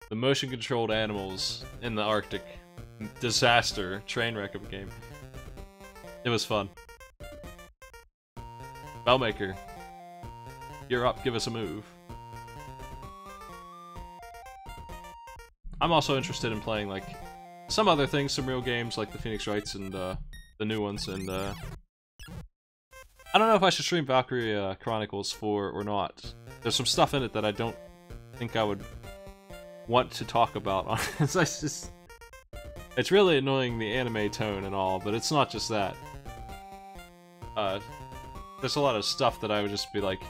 The motion-controlled animals in the Arctic. Disaster. Train wreck of a game. It was fun. Bellmaker. You're up, give us a move. I'm also interested in playing, like, some other things, some real games, like the Phoenix Wrights and, the new ones, and, I don't know if I should stream Valkyrie Chronicles 4 or not. There's some stuff in it that I don't think I would want to talk about. It's really annoying, the anime tone and all, but it's not just that. There's a lot of stuff that I would just be like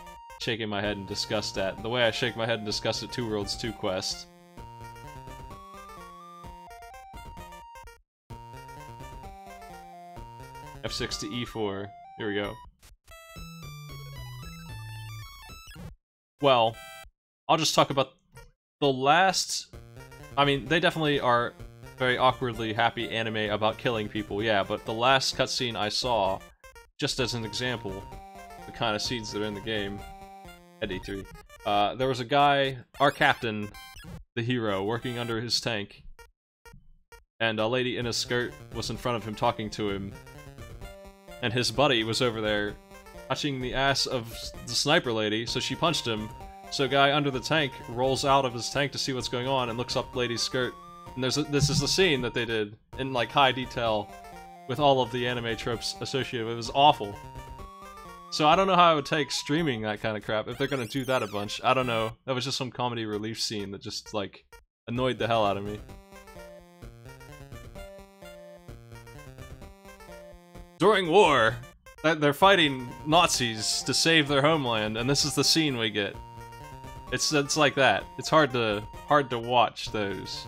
shaking my head in disgust at. The way I shake my head in disgust at Two Worlds 2 Quest. F6 to E4. Here we go. Well, I'll just talk about the last... I mean, they definitely are very awkwardly happy anime about killing people, yeah, but the last cutscene I saw, just as an example, the kind of scenes that are in the game, at E3, there was a guy, our captain, the hero, working under his tank, and a lady in a skirt was in front of him talking to him, and his buddy was over there touching the ass of the sniper lady, so she punched him. So guy under the tank rolls out of his tank to see what's going on and looks up lady's skirt. And this is the scene that they did in like high detail with all of the anime tropes associated with it. It was awful. So I don't know how I would take streaming that kind of crap if they're gonna do that a bunch. I don't know. That was just some comedy relief scene that just like annoyed the hell out of me. During war, they're fighting Nazis to save their homeland, and this is the scene we get. It's like that. It's hard to watch those.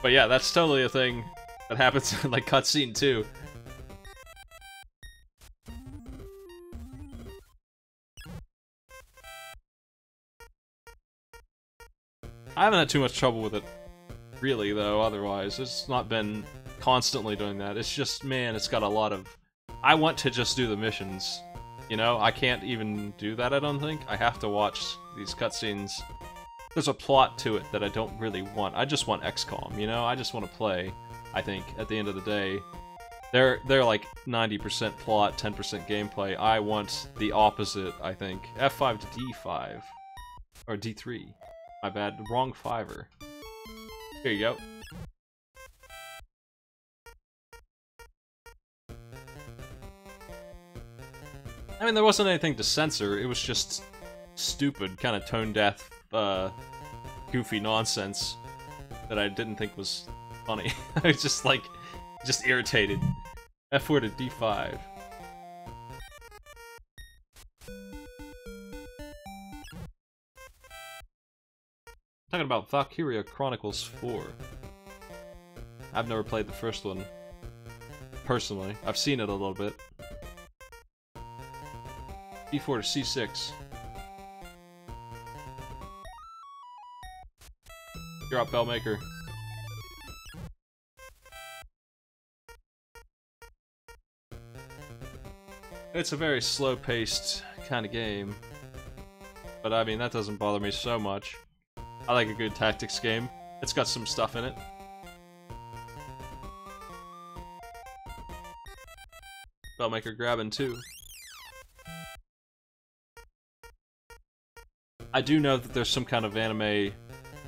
But yeah, that's totally a thing that happens in like cutscene 2. I haven't had too much trouble with it, really, though, otherwise. It's not been constantly doing that. It's just, man, it's got a lot of... I want to just do the missions, you know? I can't even do that, I don't think. I have to watch these cutscenes. There's a plot to it that I don't really want. I just want XCOM, you know? I just want to play, I think, at the end of the day. They're like 90% plot, 10% gameplay. I want the opposite, I think. F5 to D5. Or D3. My bad, wrong fiver. Here you go. I mean, there wasn't anything to censor, it was just stupid, kind of tone-deaf, goofy nonsense that I didn't think was funny. I was just like, just irritated. F4 to D5. Talking about Valkyria Chronicles 4. I've never played the first one. Personally. I've seen it a little bit. B4 to C6. You're up, Bellmaker. It's a very slow-paced kind of game. But I mean, that doesn't bother me so much. I like a good tactics game. It's got some stuff in it. Bellmaker grabbing too. I do know that there's some kind of anime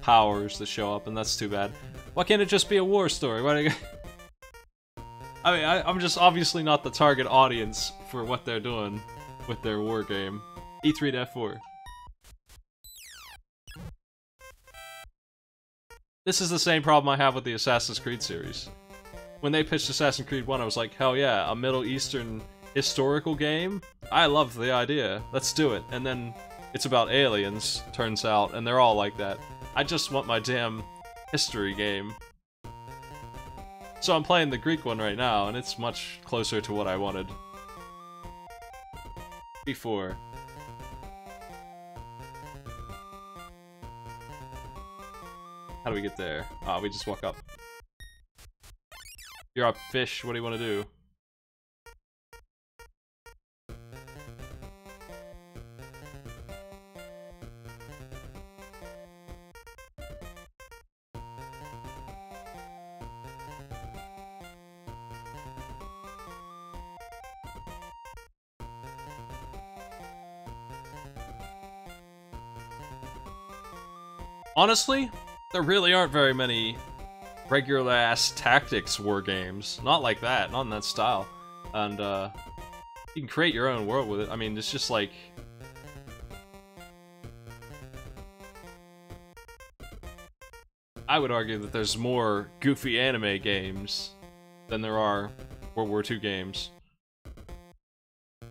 powers that show up, and that's too bad. Why can't it just be a war story? Why do you... I mean, I'm just obviously not the target audience for what they're doing with their war game. E3 to F4. This is the same problem I have with the Assassin's Creed series. When they pitched Assassin's Creed 1, I was like, hell yeah, a Middle Eastern historical game? I love the idea, let's do it. And then it's about aliens, turns out, and they're all like that. I just want my damn history game. So I'm playing the Greek one right now, and it's much closer to what I wanted. Before. How do we get there? Ah, we just walk up. You're up, fish. What do you want to do? Honestly, there really aren't very many regular-ass tactics war games. Not like that, not in that style. And, you can create your own world with it. I mean, it's just like... I would argue that there's more goofy anime games than there are World War II games.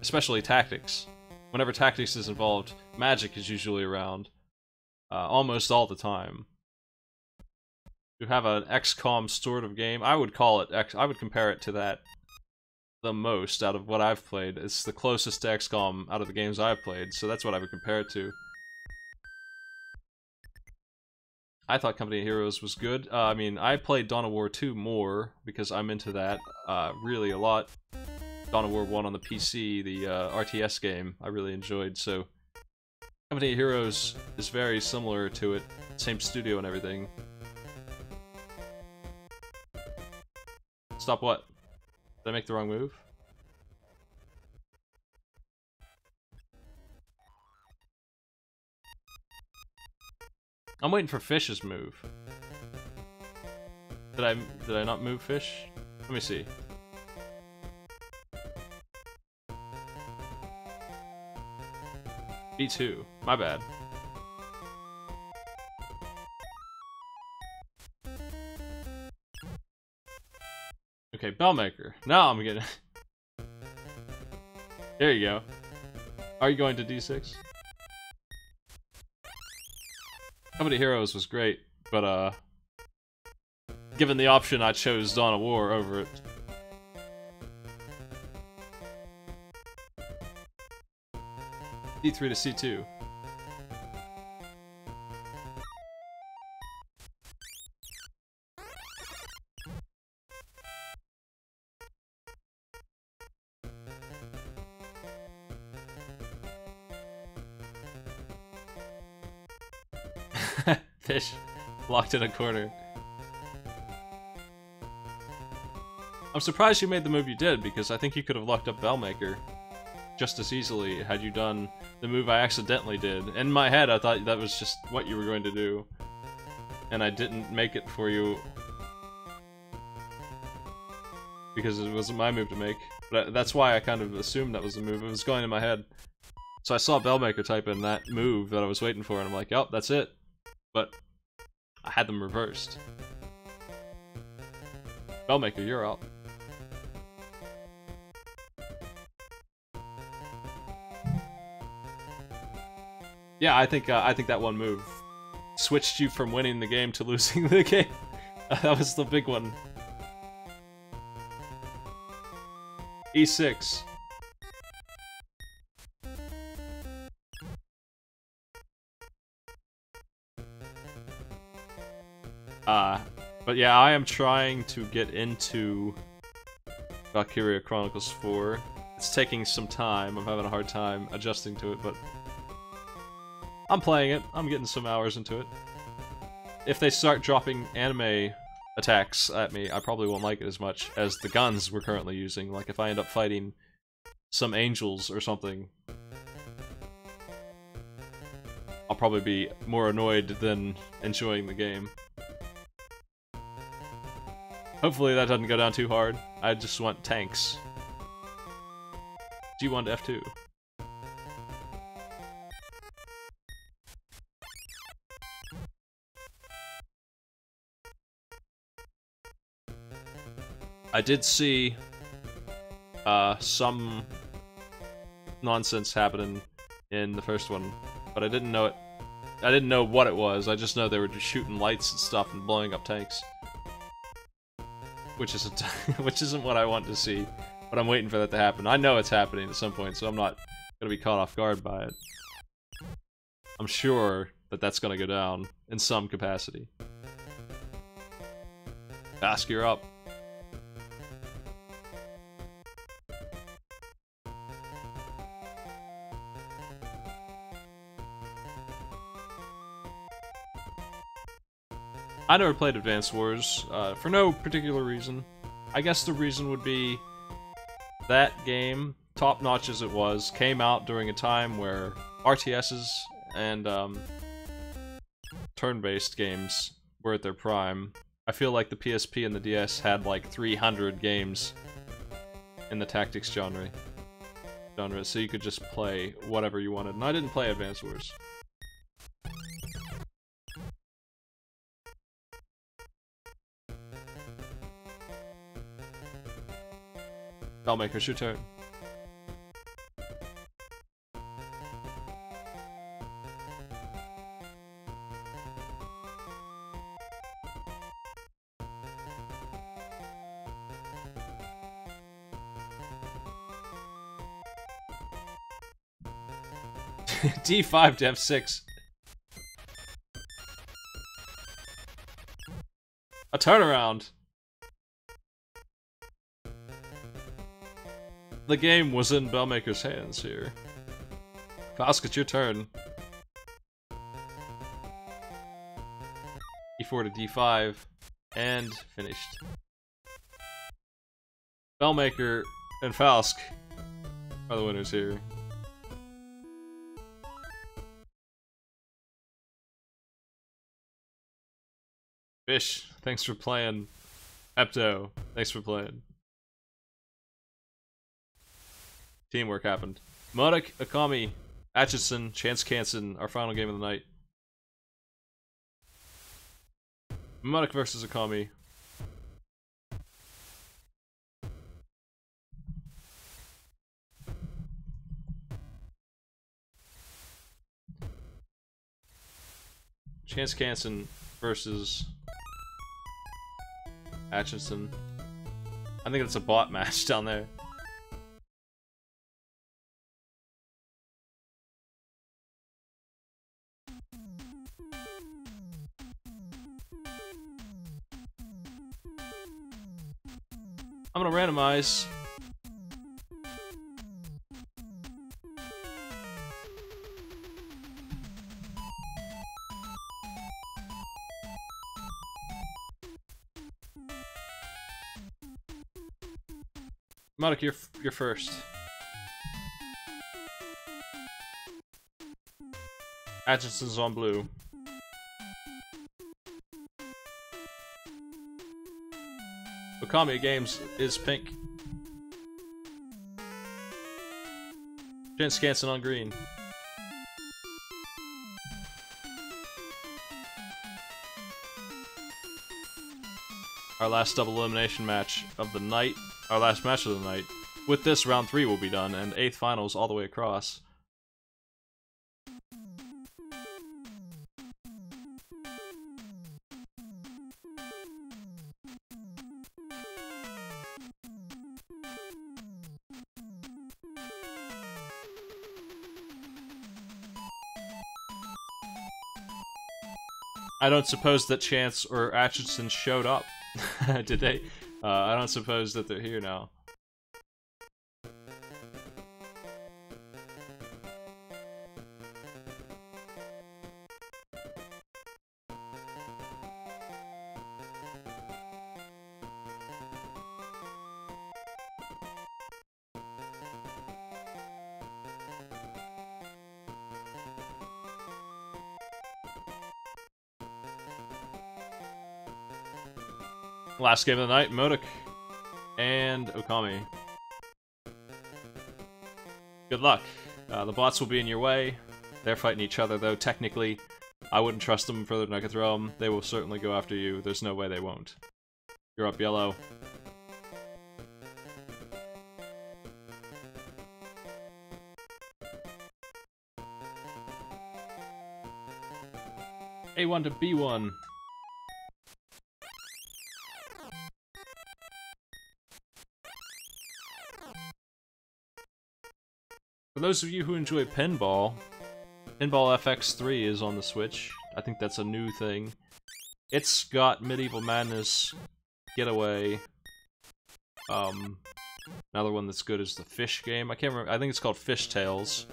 Especially tactics. Whenever tactics is involved, magic is usually around. Almost all the time. To have an XCOM sort of game, I would call it I would compare it to that the most out of what I've played. It's the closest to XCOM out of the games I've played, so that's what I would compare it to. I thought Company of Heroes was good. I mean, I played Dawn of War 2 more, because I'm into that really a lot. Dawn of War 1 on the PC, the RTS game, I really enjoyed, so... Company of Heroes is very similar to it, same studio and everything. Stop what? Did I make the wrong move? I'm waiting for Fish's move. Did I not move Fish? Let me see. B2. My bad. Okay, Bellmaker. Now I'm getting... There you go. Are you going to D6? Company of Heroes was great, but given the option, I chose Dawn of War over it. D3 to C2. Fish locked in a corner. I'm surprised you made the move you did, because I think you could have locked up Bellmaker just as easily had you done the move I accidentally did. In my head, I thought that was just what you were going to do, and I didn't make it for you because it wasn't my move to make. But that's why I kind of assumed that was the move. It was going in my head. So I saw Bellmaker type in that move that I was waiting for, and I'm like, oh, that's it. But I had them reversed. Bellmaker, you're out. Yeah, I think that one move switched you from winning the game to losing the game. That was the big one. E6. But yeah, I am trying to get into Valkyria Chronicles 4. It's taking some time. I'm having a hard time adjusting to it, but I'm playing it. I'm getting some hours into it. If they start dropping anime attacks at me, I probably won't like it as much as the guns we're currently using. Like if I end up fighting some angels or something, I'll probably be more annoyed than enjoying the game. Hopefully that doesn't go down too hard. I just want tanks. G1 to F2. I did see some nonsense happening in the first one, but I didn't know it. I didn't know what it was. I just know they were just shooting lights and stuff and blowing up tanks, which isn't what I want to see. But I'm waiting for that to happen. I know it's happening at some point, so I'm not gonna be caught off guard by it. I'm sure that that's gonna go down in some capacity. Ask, you're up. I never played Advance Wars, for no particular reason. I guess the reason would be that game, top-notch as it was, came out during a time where RTSs and turn-based games were at their prime. I feel like the PSP and the DS had like 300 games in the tactics genre, so you could just play whatever you wanted, and I didn't play Advance Wars. Bellmaker, your turn. D5 to F6. A turnaround. The game was in Bellmaker's hands here. Faust, it's your turn. E4 to D5. And finished. Bellmaker and Falsk are the winners here. Fish, thanks for playing. Epto, thanks for playing. Teamwork happened. Modik, Akami, Atchison, Chance Canson, our final game of the night. Modik versus Akami. Chance Canson versus Atchison. I think it's a bot match down there. I'm gonna randomize. Modik, you're first. Atchison's on blue. Okami Games is pink. Jen Scanson on green. Our last double elimination match of the night. Our last match of the night. With this, round 3 will be done, and 8th finals all the way across. I don't suppose that Chance or Atchison showed up. Did they? I don't suppose that they're here now. Last game of the night, Modik and Okami. Good luck. The bots will be in your way. They're fighting each other, though. Technically, I wouldn't trust them further than I could throw them. They will certainly go after you. There's no way they won't. You're up, yellow. A1 to B1. For those of you who enjoy pinball, Pinball FX3 is on the Switch. I think that's a new thing. It's got Medieval Madness, Getaway. Another one that's good is the Fish game. I can't remember. I think it's called Fish Tales.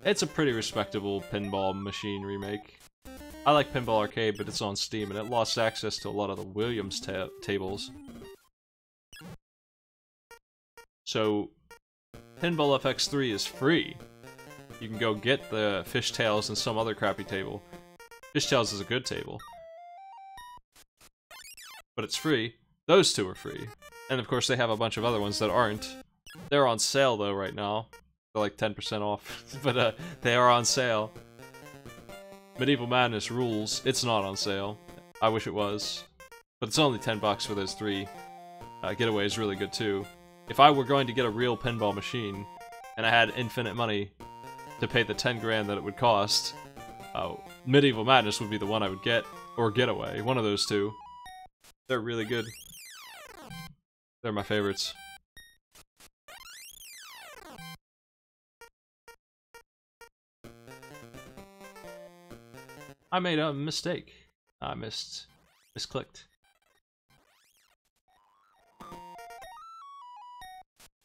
It's a pretty respectable pinball machine remake. I like Pinball Arcade, but it's on Steam, and it lost access to a lot of the Williams tables. So, Pinball FX3 is free. You can go get the Fish Tales and some other crappy table. Fish Tales is a good table. But it's free. Those two are free. And of course they have a bunch of other ones that aren't. They're on sale though right now. They're like 10% off. But they are on sale. Medieval Madness rules. It's not on sale. I wish it was. But it's only 10 bucks for those three. Getaway is really good too. If I were going to get a real pinball machine, and I had infinite money to pay the 10 grand that it would cost, Medieval Madness would be the one I would get, or Getaway, one of those two. They're really good. They're my favorites. I made a mistake. I misclicked.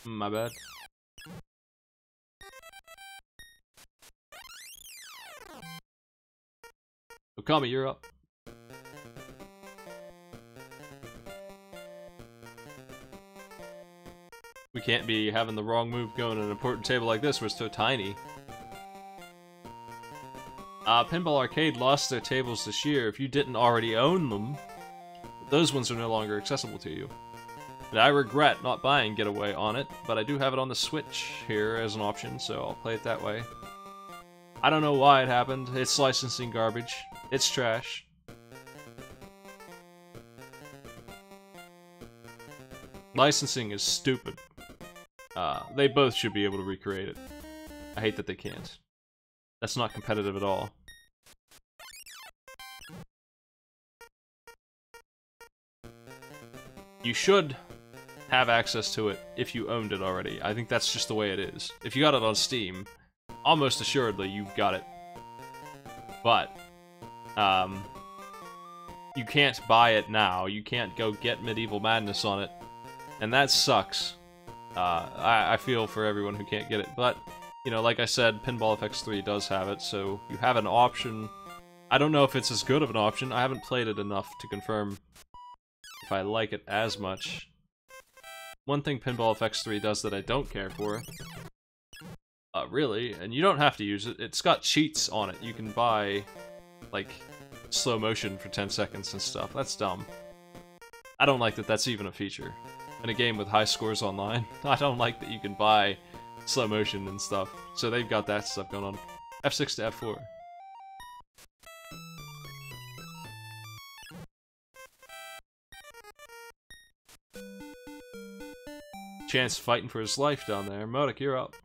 My bad. Okami, you're up. We can't be having the wrong move going on an important table like this. We're so tiny. Pinball Arcade lost their tables this year. If you didn't already own them, those ones are no longer accessible to you. And I regret not buying Getaway on it, but I do have it on the Switch here as an option, so I'll play it that way. I don't know why it happened. It's licensing garbage. It's trash. Licensing is stupid. They both should be able to recreate it. I hate that they can't. That's not competitive at all. You should have access to it if you owned it already. I think that's just the way it is. If you got it on Steam, almost assuredly you've got it. But, you can't buy it now. You can't go get Medieval Madness on it. And that sucks. I feel for everyone who can't get it. But, you know, like I said, Pinball FX3 does have it, so you have an option. I don't know if it's as good of an option. I haven't played it enough to confirm if I like it as much. One thing Pinball FX3 does that I don't care for, really, and you don't have to use it, it's got cheats on it. You can buy, like, slow motion for 10 seconds and stuff. That's dumb. I don't like that that's even a feature. In a game with high scores online, I don't like that you can buy slow motion and stuff. So they've got that stuff going on. F6 to F4. Chance fighting for his life down there. Modik, you're up.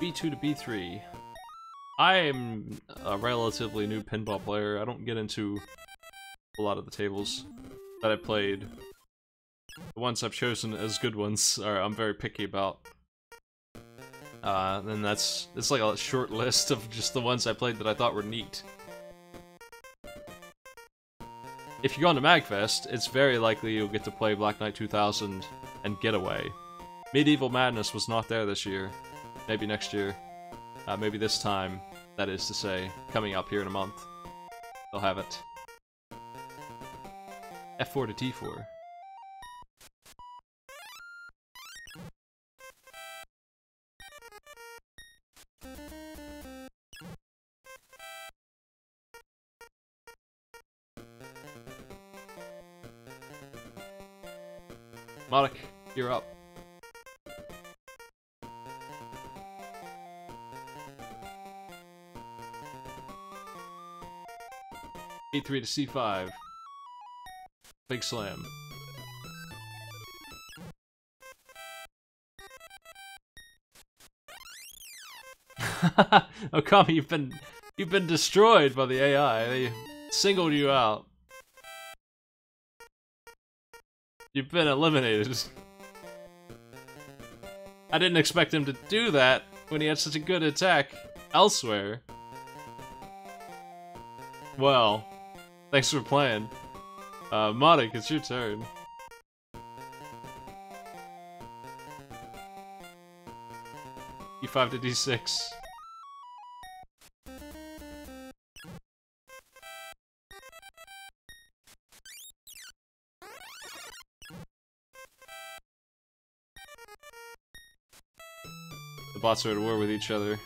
B2 to B3. I am a relatively new pinball player. I don't get into a lot of the tables that I played. The ones I've chosen as good ones are I'm very picky about. And it's like a short list of just the ones I played that I thought were neat. If you go on to MagFest, it's very likely you'll get to play Black Knight 2000 and Getaway. Medieval Madness was not there this year. Maybe next year. Maybe this time, that is to say, coming up here in a month. They'll have it. F4 to D4. Modik, you're up. E3 to C5. Big slam. Okami, you've been destroyed by the AI. They singled you out. You've been eliminated. I didn't expect him to do that when he had such a good attack elsewhere. Well, thanks for playing. Modik, it's your turn. E5 to D6. The bots are at war with each other.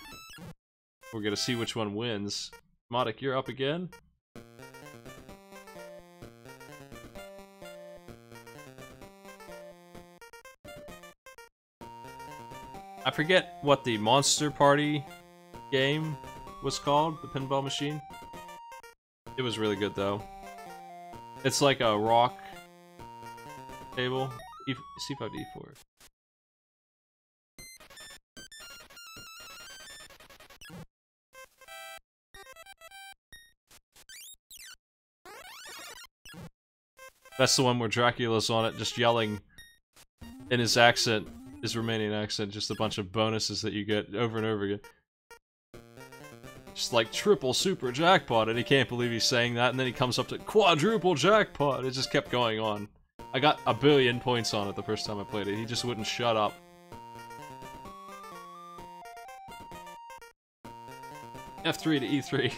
We're gonna see which one wins. Modik, you're up again? I forget what the Monster Party game was called, the pinball machine. It was really good though. It's like a rock table. C5 D4. That's the one where Dracula's on it, just yelling in his accent, his Romanian accent, just a bunch of bonuses that you get over and over again. Just like triple super jackpot, and he can't believe he's saying that, and then he comes up to quadruple jackpot. It just kept going on. I got 1 billion points on it the first time I played it. He just wouldn't shut up. F3 to E3.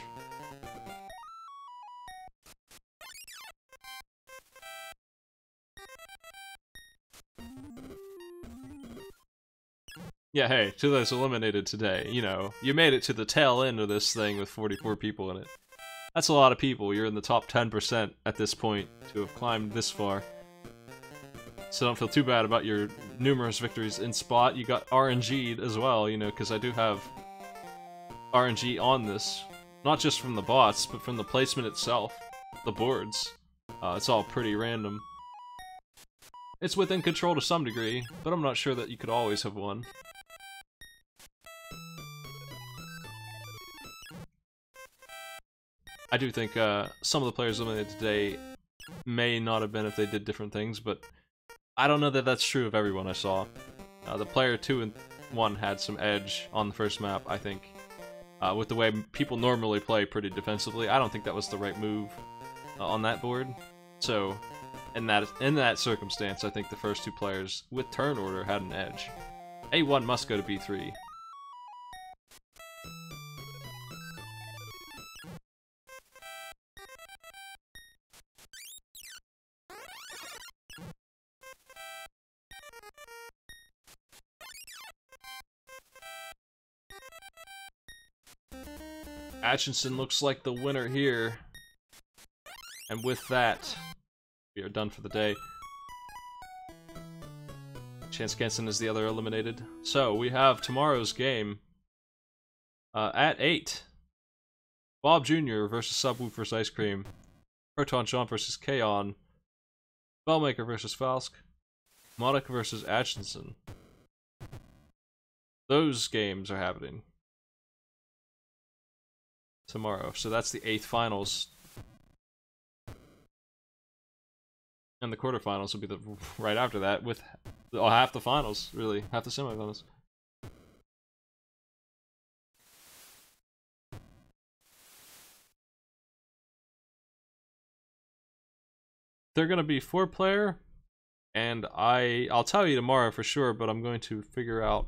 Yeah, hey, to those eliminated today, you know, you made it to the tail end of this thing with 44 people in it. That's a lot of people. You're in the top 10% at this point to have climbed this far. So don't feel too bad about your numerous victories in Spot. You got RNG'd as well, you know, because I do have RNG on this. Not just from the bots, but from the placement itself. The boards. It's all pretty random. It's within control to some degree, but I'm not sure that you could always have won. I do think some of the players eliminated today may not have been if they did different things, but I don't know that that's true of everyone I saw. The player 2 and 1 had some edge on the first map, I think. With the way people normally play pretty defensively, I don't think that was the right move on that board. So, in that circumstance, I think the first 2 players with turn order had an edge. A1 must go to B3. Atchison looks like the winner here. And with that, we are done for the day. Chance Kenson is the other eliminated. So, we have tomorrow's game at 8. Bob Jr. versus Subwoofers Ice Cream. Proton John versus Kaon. Bellmaker versus Falsk. Monica versus Atchison. Those games are happening tomorrow. So that's the 8th finals. And the quarterfinals will be the right after that with half the finals, really. Half the semifinals. They're gonna be 4-player, and I'll tell you tomorrow for sure, but I'm going to figure out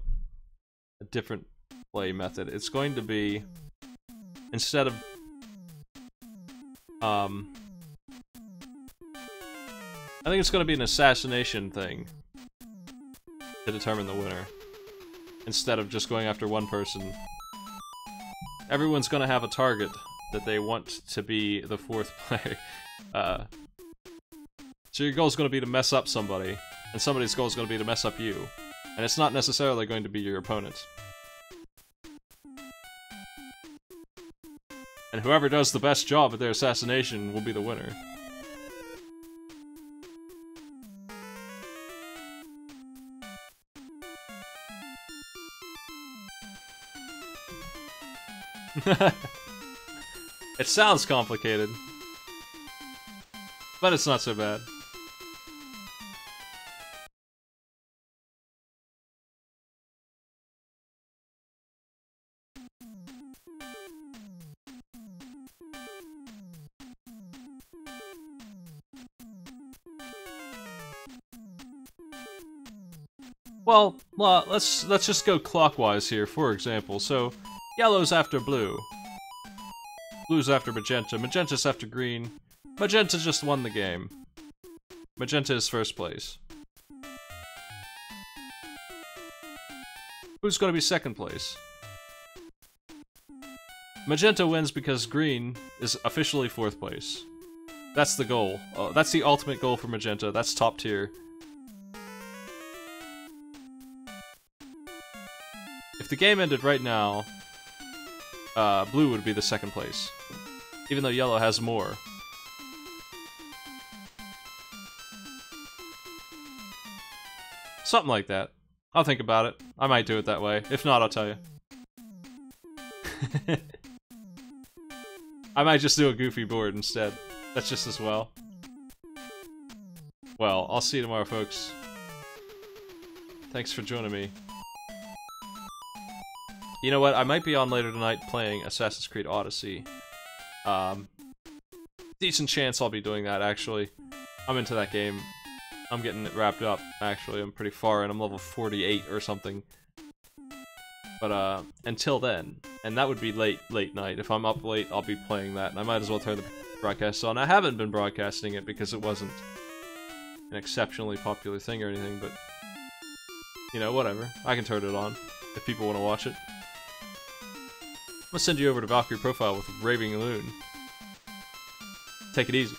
a different play method. It's going to be, instead of I think it's going to be an assassination thing to determine the winner, instead of just going after one person. Everyone's going to have a target that they want to be the 4th player. So your goal is going to be to mess up somebody, and somebody's goal is going to be to mess up you. And it's not necessarily going to be your opponent. And whoever does the best job at their assassination will be the winner. It sounds complicated, but it's not so bad. Well, let's just go clockwise here, for example. So, yellow's after blue. Blue's after magenta. Magenta's after green. Magenta just won the game. Magenta is 1st place. Who's gonna be 2nd place? Magenta wins because green is officially 4th place. That's the goal. That's the ultimate goal for Magenta. That's top tier. If the game ended right now, blue would be the 2nd place, even though yellow has more. Something like that. I'll think about it. I might do it that way. If not, I'll tell you. I might just do a goofy board instead. That's just as well. Well, I'll see you tomorrow, folks. Thanks for joining me. You know what? I might be on later tonight playing Assassin's Creed Odyssey. Decent chance I'll be doing that, actually. I'm into that game. I'm getting it wrapped up, actually. I'm pretty far in. I'm level 48 or something. But, until then, and that would be late night. If I'm up late, I'll be playing that, and I might as well turn the broadcast on. I haven't been broadcasting it because it wasn't an exceptionally popular thing or anything, but, you know, whatever. I can turn it on if people want to watch it. I'm gonna send you over to Valkyrie Profile with Raving Loon. Take it easy.